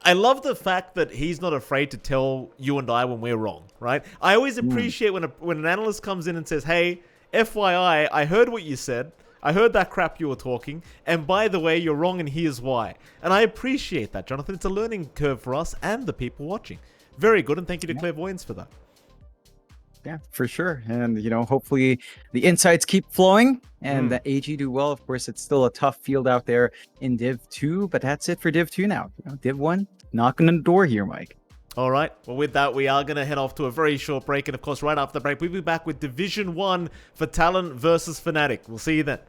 I love the fact that he's not afraid to tell you and I when we're wrong, right? I always appreciate when an analyst comes in and says, hey, FYI, I heard what you said. I heard that crap you were talking. And by the way, you're wrong and here's why. And I appreciate that, Jonathan. It's a learning curve for us and the people watching. Very good, and thank you to Clairvoyance for that. Yeah, for sure. And, hopefully the insights keep flowing and the AG do well. Of course, it's still a tough field out there in Div 2, but that's it for Div 2 now. Div 1, knocking on the door here, Mike. All right. Well, with that, we are going to head off to a very short break. And, of course, right after the break, we'll be back with Division 1 for Talon versus Fnatic. We'll see you then.